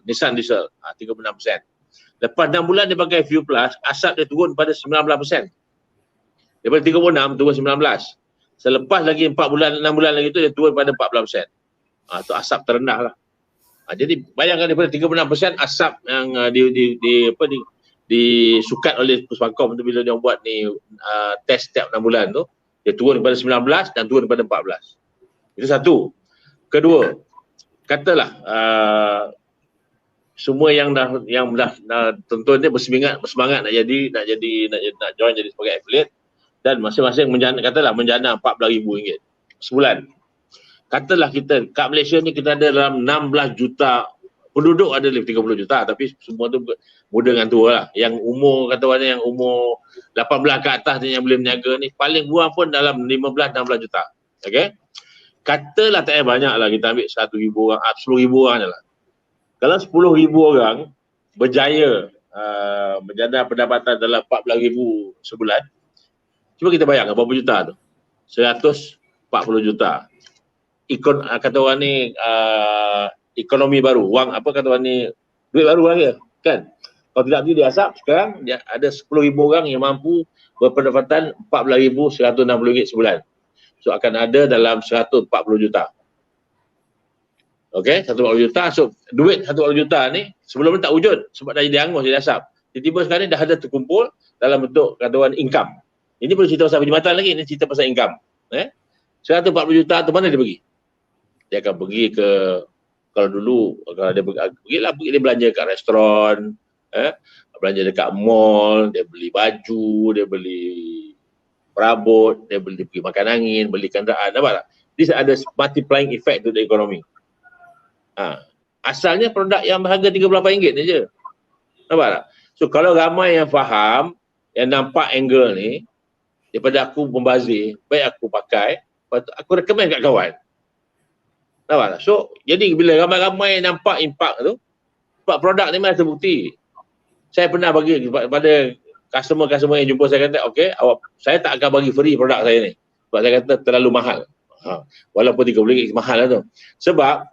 Nissan diesel 36%. Lepas 6 bulan dia pakai Fuel Plus, asap dia turun pada 19%. Daripada 36 turun 19. Selepas lagi 4 bulan, 6 bulan lagi tu dia turun pada 14%. Tu asap terendah lah. Jadi bayangkan daripada 36% asap yang disukat oleh Puspakom tu bila dia buat ni test setiap 6 bulan tu, dia turun kepada 19 dan turun kepada 14. Itu satu. Kedua, katalah semua yang dah tentu dia bersemangat nak join jadi sebagai affiliate, dan masing-masing katalah menjana RM14,000 sebulan. Katalah kita kat Malaysia ni kita ada dalam 16 juta penduduk, ada lebih 30 juta, tapi semua tu muda dengan tua lah. Yang umur, yang umur 18 ke atas ni yang boleh berniaga ni, paling kurang pun dalam 15-16 juta. Okay? Katalah tak payah banyak lah, kita ambil 1,000 orang, 10,000 orang je lah. Kalau 10,000 orang berjaya menjana pendapatan dalam 14,000 sebulan, cuba kita bayangkan berapa juta tu? 140 juta. Kata orang ni ekonomi baru, wang apa kata orang ni, duit baru lagi kan. Kalau tidak dia asap, sekarang dia ada 10,000 orang yang mampu berpendapatan RM14,160 sebulan. So akan ada dalam 140 juta. Okey, 140 juta. So duit 140 juta ni sebelum ni tak wujud sebab dah jadi angus, jadi asap. Tiba-tiba sekarang ni dah ada terkumpul dalam bentuk kata orang income. Ini perlu cerita pasal perkhidmatan lagi, ini cerita pasal income. 140 juta tu mana dia pergi? Dia akan pergi ke, kalau dulu kalau dia pergi dia belanja kat restoran, belanja dekat mall, dia beli baju, dia beli perabot, dia pergi makan angin, beli kenderaan, nampak tak? This ada multiplying effect to the economy. Asalnya produk yang berharga RM38 je. Nampak tak? So kalau ramai yang faham, yang nampak angle ni, daripada aku membazir, baik aku pakai, aku recommend kat kawan. Nampak tak? So jadi bila ramai-ramai nampak impact tu, sebab produk ni memang terbukti. Saya pernah bagi pada customer-customer yang jumpa saya, kata, okey, saya tak akan bagi free produk saya ni. Sebab saya kata terlalu mahal. Walaupun RM30 mahal lah tu. Sebab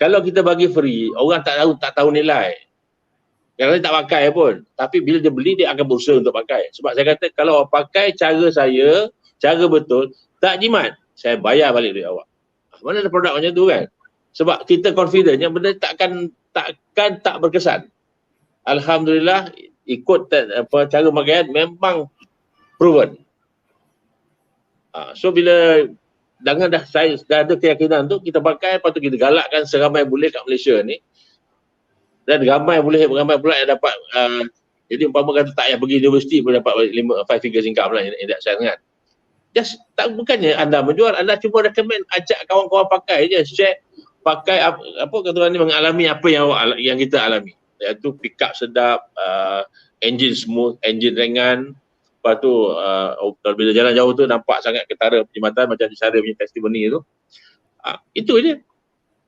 kalau kita bagi free, orang tak tahu nilai. Kalau dia tak pakai pun. Tapi bila dia beli, dia akan berusaha untuk pakai. Sebab saya kata, kalau awak pakai cara saya, cara betul, tak jimat, saya bayar balik duit awak. Mana ada produk macam tu kan? Sebab kita confident yang benda takkan tak berkesan. Alhamdulillah, ikut cara pakaian memang proven. So bila saya dah ada keyakinan tu, kita pakai, lepas tu kita galakkan seramai boleh kat Malaysia ni, dan ramai pula yang dapat jadi umpama kata tak payah pergi universiti pun dapat 5 figures income lah, in that sense kan. Just bukannya anda menjual, anda cuma recommend, ajak kawan-kawan pakai je, share, pakai apa kata orang ni, mengalami apa yang kita alami, iaitu pick up sedap, engine smooth, engine ringan. Lepas tu bila jalan jauh tu nampak sangat ketara perkhidmatan macam cara punya testimoni tu. Itu je.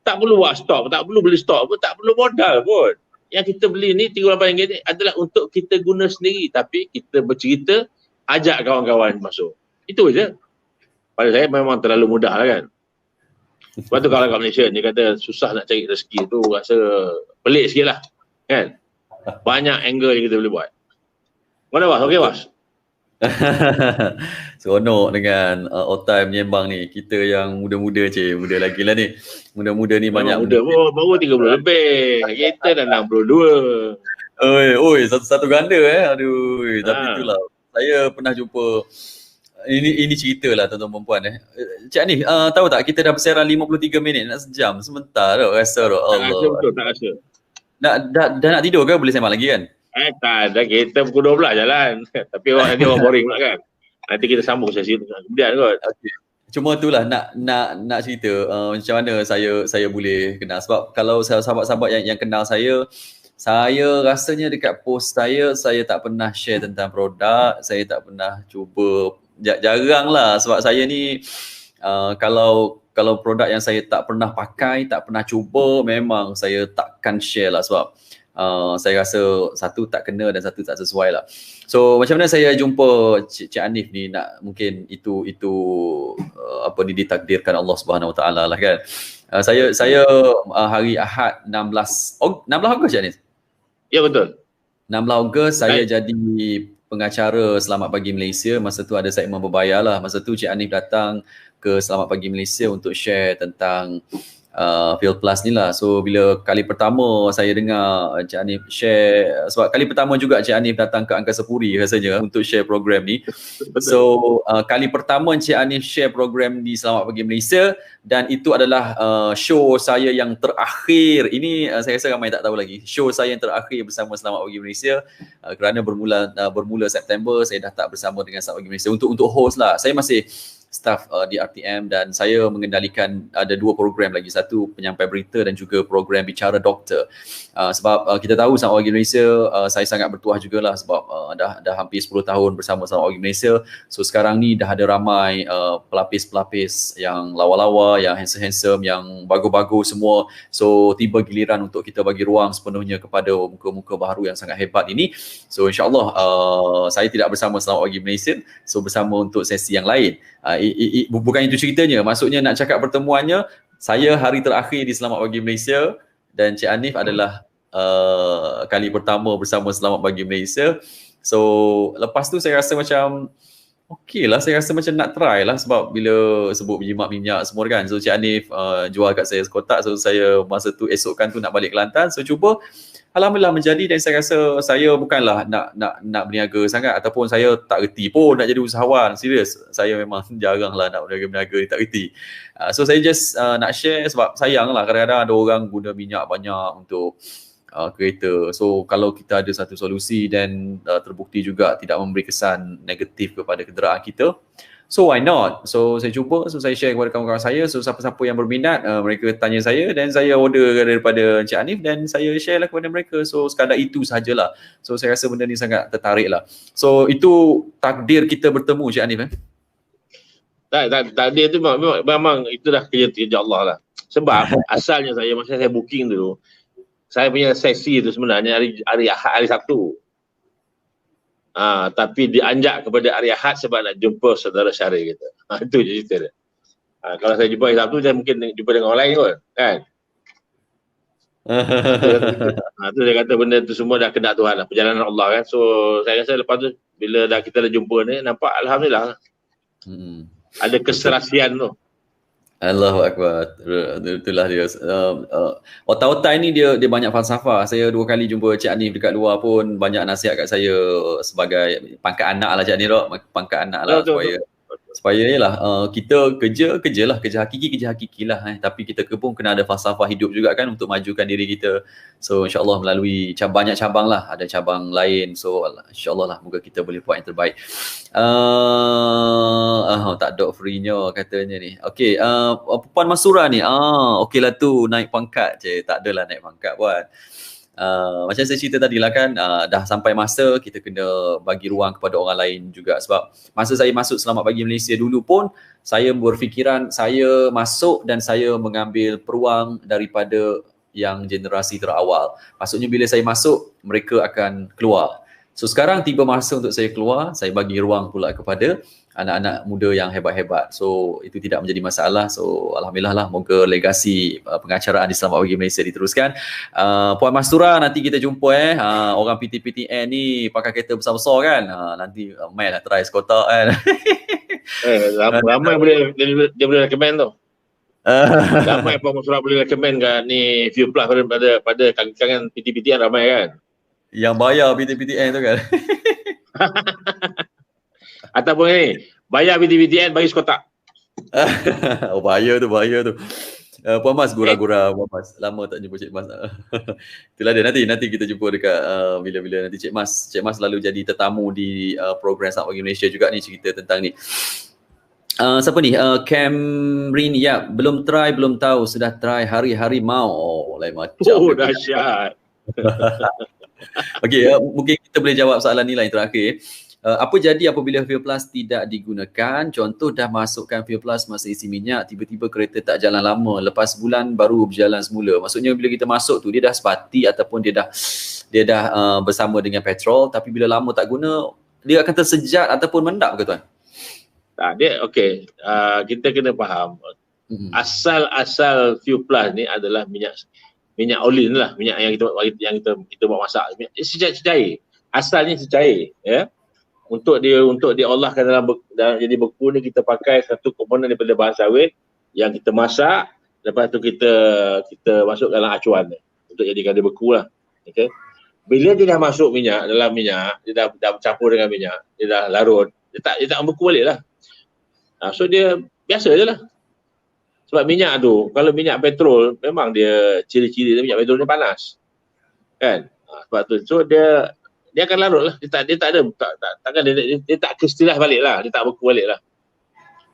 Tak perlu buat stok, tak perlu beli stok pun, tak perlu modal pun. Yang kita beli ni RM38 ni adalah untuk kita guna sendiri, tapi kita bercerita, ajak kawan-kawan masuk. Itu je. Pada saya memang terlalu mudah lah kan. Sebab tu kalau kat Malaysia ni kata susah nak cari rezeki tu, rasa pelik sikit lah kan. Banyak angle yang kita boleh buat. Mana Bas? Okey Bas? Seronok dengan Otai menyembang ni. Kita yang muda-muda muda lagi lah ni. Muda-muda ni banyak muda baru 30 lebih. Kita dah 62. Oi, satu ganda aduh. Tapi itulah, saya pernah jumpa, ini cerita lah tuan-tuan perempuan Cik Hanif, tahu tak kita dah bersiaran 53 minit, nak sejam sebentar tu rasa tu. Allah. Betul, tak rasa. Dah nak tidur ke? Boleh sembang lagi kan? Tak ada, kita pukul 12 jalan. Tapi orang boring pula kan. Nanti kita sambung sesi kemudian kot. Okay. Cuma itulah nak cerita macam mana saya boleh kenal. Sebab kalau sahabat-sahabat yang kenal saya rasanya dekat post saya tak pernah share tentang produk, saya tak pernah cuba, jarang lah. Sebab saya ni kalau produk yang saya tak pernah pakai, tak pernah cuba, memang saya takkan share lah. Sebab saya rasa satu tak kena dan satu tak sesuai lah. So macam mana saya jumpa Cik Hanif ni, mungkin itu apa ni, ditakdirkan Allah Subhanahu Wa Taala lah kan. Saya hari Ahad 16 Ogos Cik Hanif? Ya betul. 16 Ogos saya jadi pengacara Selamat Pagi Malaysia. Masa tu ada segmen berbayar lah. Masa tu Cik Hanif datang ke Selamat Pagi Malaysia untuk share tentang Fuel Plus ni lah. So bila kali pertama saya dengar Cik Hanif share, sebab kali pertama juga Cik Hanif datang ke Angkasa Puri rasanya untuk share program ni. So kali pertama Cik Hanif share program di Selamat Pagi Malaysia, dan itu adalah show saya yang terakhir. Ini saya rasa ramai tak tahu lagi. Show saya yang terakhir bersama Selamat Pagi Malaysia, kerana bermula September saya dah tak bersama dengan Selamat Pagi Malaysia untuk host lah. Saya masih staff di RTM, dan saya mengendalikan ada 2 program lagi, satu penyampai berita dan juga program bicara doktor. Sebab kita tahu Selamat Pagi Malaysia, saya sangat bertuah jugalah sebab dah hampir 10 tahun bersama Selamat Pagi Malaysia. So sekarang ni dah ada ramai pelapis-pelapis yang lawa-lawa, yang handsome-handsome, yang bagus-bagus semua. So tiba giliran untuk kita bagi ruang sepenuhnya kepada muka-muka baru yang sangat hebat ini. So insyaAllah saya tidak bersama Selamat Pagi Malaysia, so bersama untuk sesi yang lain. Bukan itu ceritanya, maksudnya nak cakap pertemuannya, saya hari terakhir di Selamat Pagi Malaysia dan Cik Hanif adalah kali pertama bersama Selamat Pagi Malaysia. So lepas tu saya rasa macam okey lah, saya rasa macam nak try lah, sebab bila sebut berjimat minyak semua kan. So Cik Hanif jual kat saya sekotak, so saya masa tu esokkan tu nak balik Kelantan, so cuba. Alhamdulillah menjadi, dan saya rasa saya bukanlah nak berniaga sangat, ataupun saya tak reti pun nak jadi usahawan. Serius, saya memang jarang lah nak berniaga ni, tak reti. So saya just nak share sebab sayang lah kadang-kadang ada orang guna minyak banyak untuk kereta. So kalau kita ada satu solusi dan terbukti juga tidak memberi kesan negatif kepada kenderaan kita, so why not? So saya cuba, so saya share kepada kawan-kawan saya. So siapa-siapa yang berminat, mereka tanya saya dan saya order daripada Encik Hanif dan saya share lah kepada mereka. So sekadar itu sahajalah. So saya rasa benda ni sangat tertarik lah. So itu takdir kita bertemu Encik Hanif Takdir tu memang itulah kerja Allah lah. Sebab asalnya masa saya booking dulu, saya punya sesi tu sebenarnya hari Ahad, hari Sabtu. Tapi dianjak kepada hari Ahad sebab nak jumpa saudara Syaril kita. Itu je cerita dia. Kalau saya jumpa hari Sabtu, saya mungkin jumpa dengan orang lain kot, kan? Itu dia kata benda tu semua dah kehendak Tuhan lah, perjalanan Allah kan. So saya rasa lepas tu bila kita dah jumpa ni, nampak Alhamdulillah ada keserasian tu. Allahu Akbar. Itulah dia. Otak-otak ni dia banyak falsafah. Saya 2 kali jumpa Cik Hanif dekat luar pun banyak nasihat kat saya sebagai pangkat anak lah Cik Hanif. Pangkat anak lah supaya yalah kita kerja hakiki lah tapi kita pun kena ada falsafah hidup juga kan untuk majukan diri kita. So insyaAllah melalui banyak cabang lah, ada cabang lain. So insyaAllah lah moga kita boleh buat yang terbaik. Tak ada free-nya katanya ni. Okay, Puan Masura ni okey lah tu naik pangkat je. Tak adalah naik pangkat buat. Macam saya cerita tadi lah kan, dah sampai masa kita kena bagi ruang kepada orang lain juga. Sebab masa saya masuk Selamat Pagi Malaysia dulu pun, saya berfikiran saya masuk dan saya mengambil peluang daripada yang generasi terawal. Maksudnya bila saya masuk, mereka akan keluar. So sekarang tiba masa untuk saya keluar, saya bagi ruang pula kepada anak-anak muda yang hebat-hebat. So itu tidak menjadi masalah. So alhamdulillah lah, moga legasi pengacaraan di Selamat Pagi Malaysia diteruskan. Puan Mastura, nanti kita jumpa orang PTPTN ni pakai kereta besar-besar kan. Nanti main lah try sekotak kan. Ramai dia boleh recommend tu. Ramai Puan Mastura boleh recommend kat ni Fuel Plus pada kangan PTPTN ramai kan. Yang bayar PTPTN tu kan. Ataupun ni, bayar PTPTN bagi sekotak. Bahaya tu. Puan Mas, gura-gura Puan Mas. Lama tak jumpa Cik Mas. Itulah dia, nanti kita jumpa dekat bila-bila nanti Cik Mas lalu jadi tetamu di program Selamat Pagi Malaysia juga ni, cerita tentang ni. Siapa ni? Camrin, ya, belum try, belum tahu, sudah try hari-hari mau. Lain macam. Dahsyat. Okey, mungkin kita boleh jawab soalan ni lah yang terakhir. Apa jadi apabila Fuel Plus tidak digunakan? Contoh dah masukkan Fuel Plus masa isi minyak, tiba-tiba kereta tak jalan lama, lepas bulan baru berjalan semula. Maksudnya bila kita masuk tu dia dah sepati ataupun dia dah bersama dengan petrol, tapi bila lama tak guna, dia akan tersejat ataupun mendap ke tuan? Dia okey. Kita kena faham. Asal Fuel Plus ni adalah minyak olin lah, minyak yang kita buat masak. Secair. Asalnya secair, ya. Untuk diolahkan dalam jadi beku ni, kita pakai satu komponen daripada bahan sawit yang kita masak, Lepas tu kita masuk dalam acuan untuk jadikan dia beku lah. Okay. Bila dia dah masuk dalam minyak, dia dah bercampur dengan minyak, dia dah larut, dia tak beku balik lah. So dia biasa je lah. Sebab minyak tu, kalau minyak petrol, memang dia ciri-ciri dia minyak petrol ni panas. Kan? Sebab tu, so dia akan larut lah. Dia tak kestilah balik lah. Dia tak beku balik lah.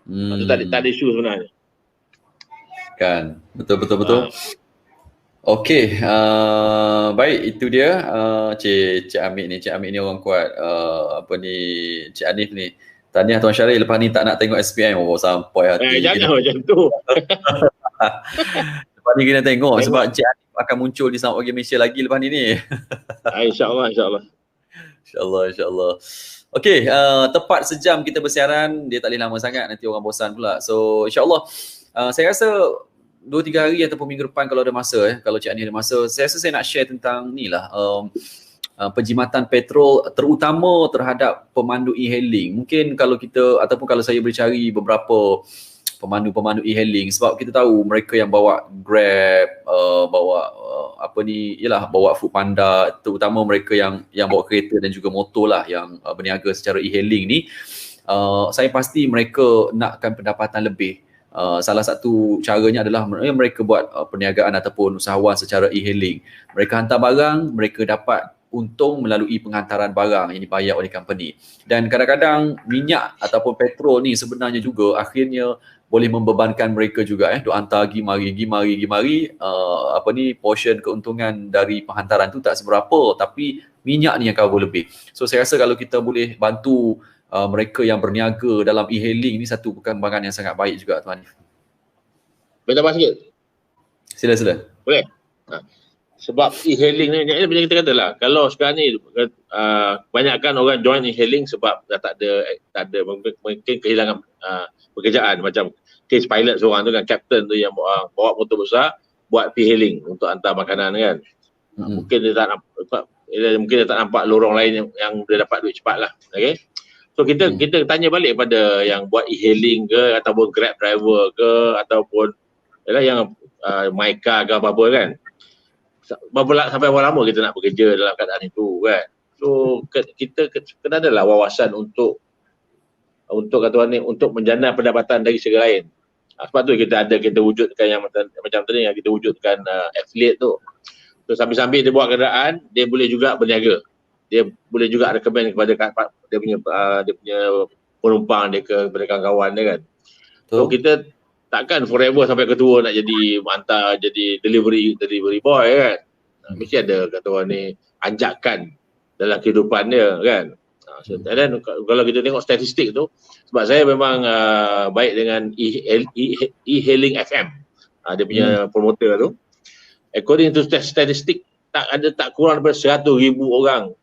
Itu tak ada isu sebenarnya. Kan, betul. Okey, baik, itu dia Cik Amit ni. Cik Amit ni orang kuat. Cik Hanif ni. Tahniah Tuan Syaril, lepas ni tak nak tengok SPM. Sampai hati. Jangan macam tu. Lepas ni kena tengok sebab Cik Hanif akan muncul di Selamat Pagi Malaysia lagi lepas ni. InsyaAllah. InsyaAllah. Okey, tepat sejam kita bersiaran. Dia tak boleh lama sangat, nanti orang bosan pula. So insyaAllah, saya rasa 2-3 hari ataupun minggu depan kalau ada masa, kalau Cik Ani ada masa, saya rasa saya nak share tentang ni lah, penjimatan petrol terutama terhadap pemandu e-hailing. Mungkin kalau kita ataupun kalau saya boleh cari beberapa pemandu e-hailing, sebab kita tahu mereka yang bawa Grab, bawa Foodpanda, terutama mereka yang bawa kereta dan juga motor lah yang berniaga secara e-hailing ni, saya pasti mereka nakkan pendapatan lebih. Salah satu caranya adalah mereka buat perniagaan ataupun usahawan secara e-hailing. Mereka hantar barang, mereka dapat untung melalui penghantaran barang yang dibayar oleh company. Dan kadang-kadang minyak ataupun petrol ni sebenarnya juga akhirnya boleh membebankan mereka juga. Duk hantar gi mari, portion keuntungan dari penghantaran tu tak seberapa, tapi minyak ni yang cover lebih. So saya rasa kalau kita boleh bantu mereka yang berniaga dalam e-hailing ni, satu perkembangan yang sangat baik juga, Tuan Hanif. Boleh tambah sikit? Sila. Boleh? Sebab e-hailing ni, macam kita kata lah, kalau sekarang ni kebanyakan orang join e-hailing sebab dah tak ada mungkin kehilangan pekerjaan, macam case pilot seorang tu kan, captain tu yang bawa motor besar buat e-hailing untuk hantar makanan kan. Mungkin dia tak nampak lorong lain yang boleh dapat duit cepat lah. Okay? So kita tanya balik pada yang buat e-hailing ke, ataupun Grab driver ke, ataupun yang MyCar ke apa-apa kan. Sampai berapa lama kita nak bekerja dalam keadaan itu kan. So kita kena adalah wawasan untuk menjana pendapatan dari segi lain. Sebab tu kita wujudkan yang macam tadi, yang kita wujudkan affiliate tu. So sambil-sambil dia buat kenderaan, dia boleh juga berniaga. Dia boleh juga recommend kepada dia punya penumpang dia, kepada kawan-kawan dia kan. So kita takkan forever sampai ketua nak jadi hantar, jadi delivery boy kan. Mesti ada kata orang ni anjakan dalam kehidupan dia kan. So, dan kalau kita tengok statistik tu, sebab saya memang baik dengan e-hailing FM, dia punya promoter tu. According to statistik, tak kurang daripada 100,000 orang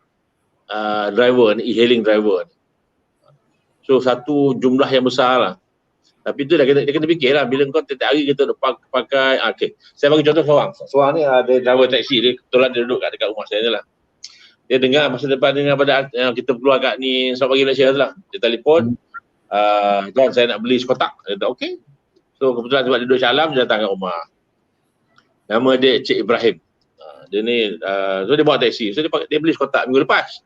driver ni, e-hailing driver ni. So satu jumlah yang besar lah. Tapi tu dah dia kena fikir lah, bila kau setiap hari kita pakai, okay. Saya bagi contoh seorang ni ada driver taksi, dia kebetulan dia duduk dekat rumah saya ni lah. Dia dengar masa depan pada kita keluar kat ni Selamat Pagi Malaysia tu lah. Dia telefon, John saya nak beli sekotak. Dia kata okey. So kebetulan sebab dia duduk Shah Alam, dia datang kat rumah. Nama dia Cik Ibrahim. Dia ni, so dia bawa taksi. So dia beli sekotak minggu lepas.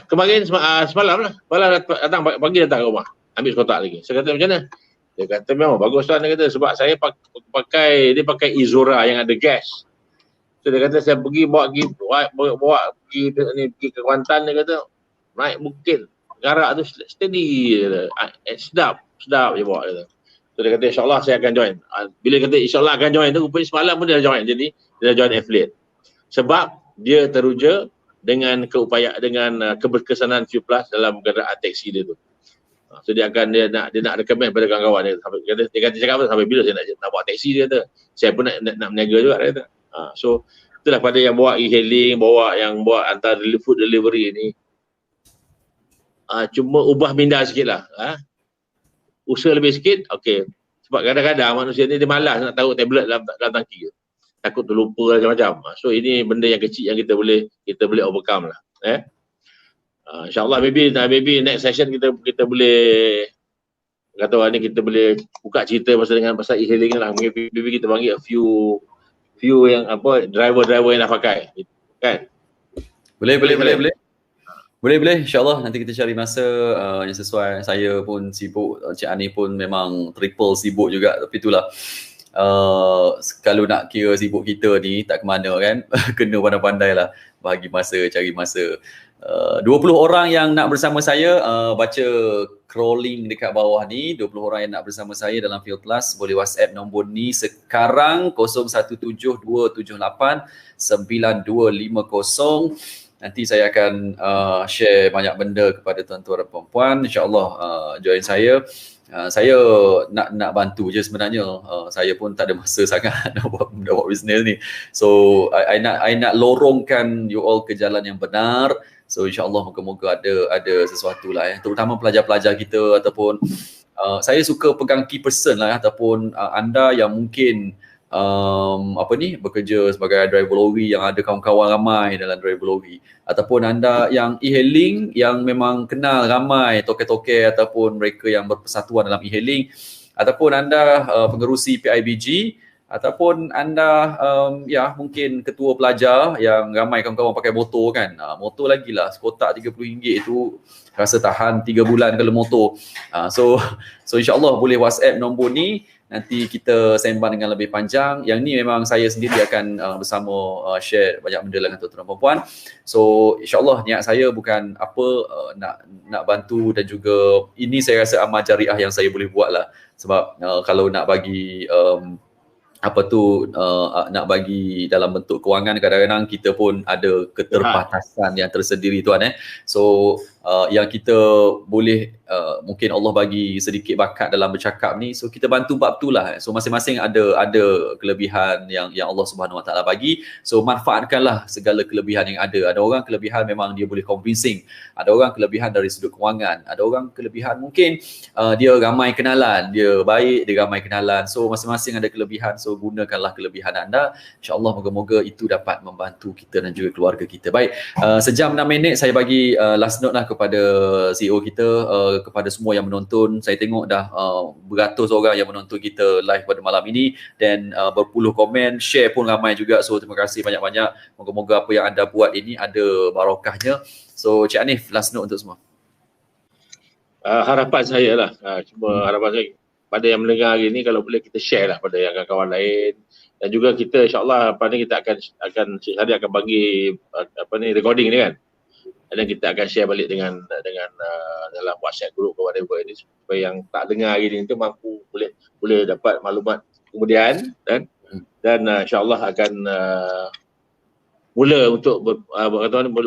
Kemarin semalam lah. Malam datang, pagi datang kat rumah. Ambil sekotak lagi. Saya kata macam mana? Dia kata memang bagus tuan. Dia kata sebab saya pakai Izora yang ada gas. So dia kata saya bawa pergi ke Kuantan, dia kata naik bukit garak tu steady, sedap je bawa dia. So dia kata insyaAllah saya akan join. Bila kata insyaAllah akan join tu, rupanya semalam pun dia dah join. Jadi dia dah join affiliate. Sebab dia teruja dengan keberkesanan Fuel Plus dalam kenderaan taksi dia tu. So dia nak recommend pada kawan-kawan dia. Dia kata cakap apa, sampai bila saya nak bawa taksi, dia kata. Saya pun nak berniaga juga, dia kata. So itulah pada yang bawa e-hailing, yang buat hantar food delivery ni, cuma ubah minda sikit lah. Usaha lebih sikit, okey. Sebab kadang-kadang manusia ni dia malas nak taruh tablet dalam tangki. Takut terlupa macam-macam. So ini benda yang kecil yang kita boleh overcome lah. InsyaAllah maybe next session kita boleh kata orang ni kita boleh buka cerita pasal e-hailing lah. Mungkin kita panggil a few yang apa driver yang dah pakai kan. Boleh, insyaAllah nanti kita cari masa yang sesuai. Saya pun sibuk, Cik Ani pun memang triple sibuk juga, tapi itulah kalau nak kira sibuk kita ni tak ke mana kan. Kena pandai-pandai lah bagi masa, cari masa. 20 orang yang nak bersama saya, baca crawling dekat bawah ni, 20 orang yang nak bersama saya dalam Field Plus, boleh WhatsApp nombor ni sekarang 0172789250. Nanti saya akan share banyak benda kepada tuan-tuan dan puan-puan. InsyaAllah join saya. Saya nak bantu je sebenarnya. Saya pun tak ada masa sangat nak buat bisnes ni. So I nak lorongkan you all ke jalan yang benar. So insyaAllah moga-moga ada sesuatu lah terutama pelajar-pelajar kita ataupun saya suka pegang key person lah ataupun anda yang mungkin bekerja sebagai driver lori yang ada kawan-kawan ramai dalam driver lori, ataupun anda yang e-hailing yang memang kenal ramai toke-toke ataupun mereka yang berpersatuan dalam e-hailing, ataupun anda pengerusi PIBG, ataupun anda mungkin ketua pelajar yang ramai kawan-kawan pakai motor kan. Motor lagi lah, sekotak RM30 itu rasa tahan 3 bulan kalau motor. So insyaAllah boleh WhatsApp nombor ni. Nanti kita sembang dengan lebih panjang. Yang ni memang saya sendiri akan bersama share banyak benda dengan tuan-tuan dan puan-puan. So insyaAllah niat saya bukan nak bantu, dan juga ini saya rasa amal jariah yang saya boleh buat lah. Sebab kalau nak bagi nak bagi dalam bentuk kewangan, kadang-kadang kita pun ada keterbatasan yang tersendiri tuan. So yang kita boleh mungkin Allah bagi sedikit bakat dalam bercakap ni, so kita bantu bab tu lah. So masing-masing ada kelebihan yang Allah Subhanahu Wa Taala bagi. So manfaatkanlah segala kelebihan yang ada. Ada orang kelebihan memang dia boleh convincing, ada orang kelebihan dari sudut kewangan, ada orang kelebihan mungkin dia ramai kenalan, dia baik, dia ramai kenalan. So masing-masing ada kelebihan. So gunakanlah kelebihan anda. InsyaAllah moga-moga itu dapat membantu kita dan juga keluarga kita. Baik, sejam 6 minit saya bagi last note lah kepada CEO kita, kepada semua yang menonton. Saya tengok dah beratus orang yang menonton kita live pada malam ini, dan berpuluh komen, share pun ramai juga. So terima kasih banyak-banyak. Moga-moga apa yang anda buat ini ada barakahnya. So Cik Hanif, last note untuk semua. Harapan saya lah, harapan saya pada yang mendengar hari ni, kalau boleh kita share lah pada yang kawan-kawan lain, dan juga kita insyaAllah kita akan hari akan bagi recording ni kan, dan kita akan share balik dengan dalam WhatsApp group ke whatever ini, supaya yang tak dengar hari ni tu mampu boleh dapat maklumat kemudian, dan insyaAllah akan mula untuk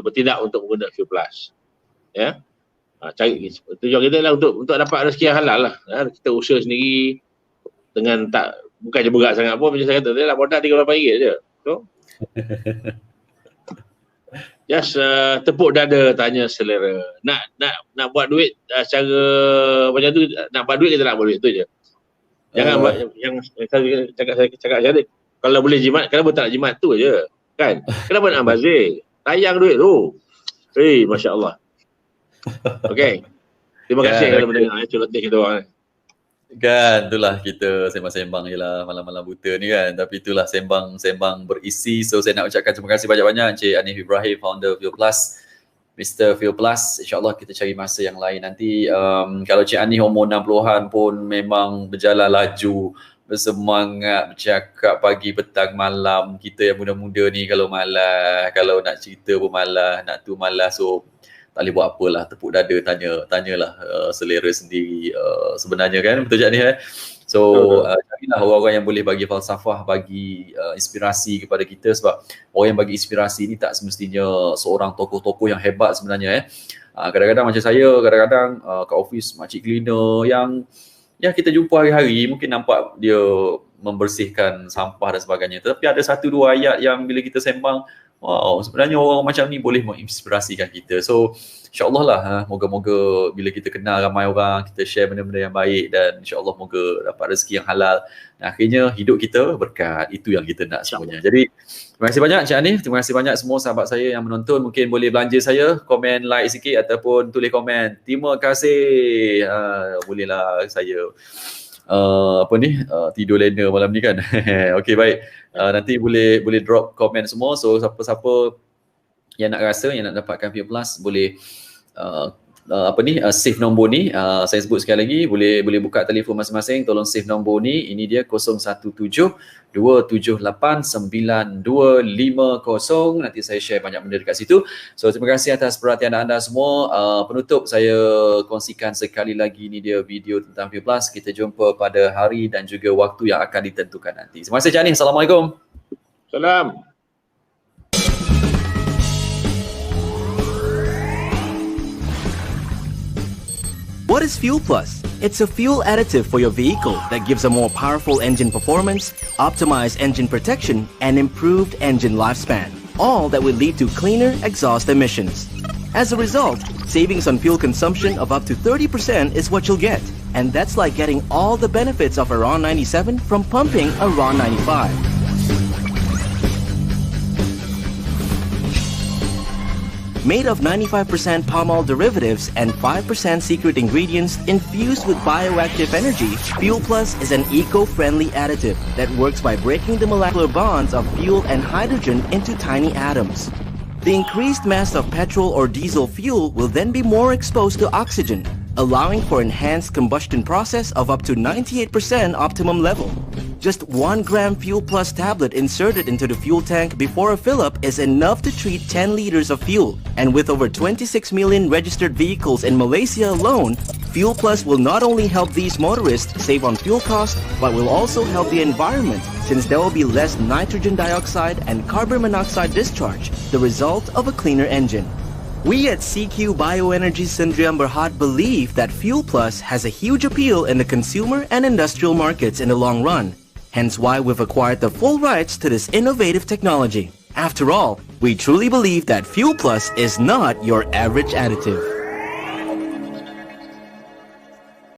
bertindak untuk menggunakan Fuel Plus. Ya. Cari tujuan kita lah untuk dapat rezeki yang halal lah. Kita usaha sendiri dengan bukan je berat sangat pun, macam saya kata tadi lah, modal RM38 je. So just tepuk dada, tanya selera. Nak buat duit secara macam tu, nak buat duit kita nak buat duit tu je. Jangan buat yang saya cakap tadi, kalau boleh jimat, kenapa tak nak jimat tu je kan? Kenapa nak bazir? Tayang duit tu. Masya Allah. Okey. Terima kasih kerana mendengar celoteh kita orang. Kan itulah kita sembang-sembang je lah malam-malam buta ni kan, tapi itulah sembang-sembang berisi. So saya nak ucapkan terima kasih banyak-banyak Encik Hanif Ibrahim, founder Fuel Plus, Mr. Fuel Plus. InsyaAllah kita cari masa yang lain nanti. Kalau Cik Hanif umur 60-an pun memang berjalan laju, bersemangat, bercakap pagi, petang, malam. Kita yang muda-muda ni kalau malas, kalau nak cerita pun malas, nak tu malas. So tak boleh buat apalah, tepuk dada, tanyalah selera sendiri sebenarnya kan, betul tak ni So carilah orang-orang yang boleh bagi falsafah, bagi inspirasi kepada kita, sebab orang yang bagi inspirasi ni tak semestinya seorang tokoh-tokoh yang hebat sebenarnya kadang-kadang macam saya, kadang-kadang kat office makcik cleaner yang kita jumpa hari-hari, mungkin nampak dia membersihkan sampah dan sebagainya, tapi ada 1-2 ayat yang bila kita sembang, wow, sebenarnya orang macam ni boleh menginspirasikan kita. So insyaAllah lah, moga-moga bila kita kenal ramai orang, kita share benda-benda yang baik dan insyaAllah moga dapat rezeki yang halal. Dan akhirnya hidup kita berkat. Itu yang kita nak semuanya. Jadi terima kasih banyak Encik Hanif, terima kasih banyak semua sahabat saya yang menonton. Mungkin boleh belanja saya, komen like sikit ataupun tulis komen. Terima kasih. Bolehlah saya tidur lena malam ni kan. Okey, baik. Nanti boleh drop komen semua. So siapa-siapa yang nak rasa, yang nak dapatkan Fuel Plus, boleh save nombor ni. Saya sebut sekali lagi, boleh buka telefon masing-masing, tolong save nombor ni. Ini dia 017-278-9250. Nanti saya share banyak benda dekat situ. So terima kasih atas perhatian anda semua. Penutup saya kongsikan sekali lagi, ni dia video tentang Fuel Plus. Kita jumpa pada hari dan juga waktu yang akan ditentukan nanti. Terima kasih Cik Hanif. Assalamualaikum. Salam. What is Fuel Plus? It's a fuel additive for your vehicle that gives a more powerful engine performance, optimized engine protection, and improved engine lifespan. All that will lead to cleaner exhaust emissions. As a result, savings on fuel consumption of up to 30% is what you'll get. And that's like getting all the benefits of a RON 97 from pumping a RON 95. Made of 95% palm oil derivatives and 5% secret ingredients infused with bioactive energy, Fuel Plus is an eco-friendly additive that works by breaking the molecular bonds of fuel and hydrogen into tiny atoms. The increased mass of petrol or diesel fuel will then be more exposed to oxygen, allowing for enhanced combustion process of up to 98% optimum level. Just 1 gram Fuel Plus tablet inserted into the fuel tank before a fill-up is enough to treat 10 liters of fuel. And with over 26 million registered vehicles in Malaysia alone, Fuel Plus will not only help these motorists save on fuel costs, but will also help the environment, since there will be less nitrogen dioxide and carbon monoxide discharge, the result of a cleaner engine. We at CQ Bioenergy Sdn Bhd believe that Fuel Plus has a huge appeal in the consumer and industrial markets in the long run. Hence why we've acquired the full rights to this innovative technology. After all, we truly believe that Fuel Plus is not your average additive.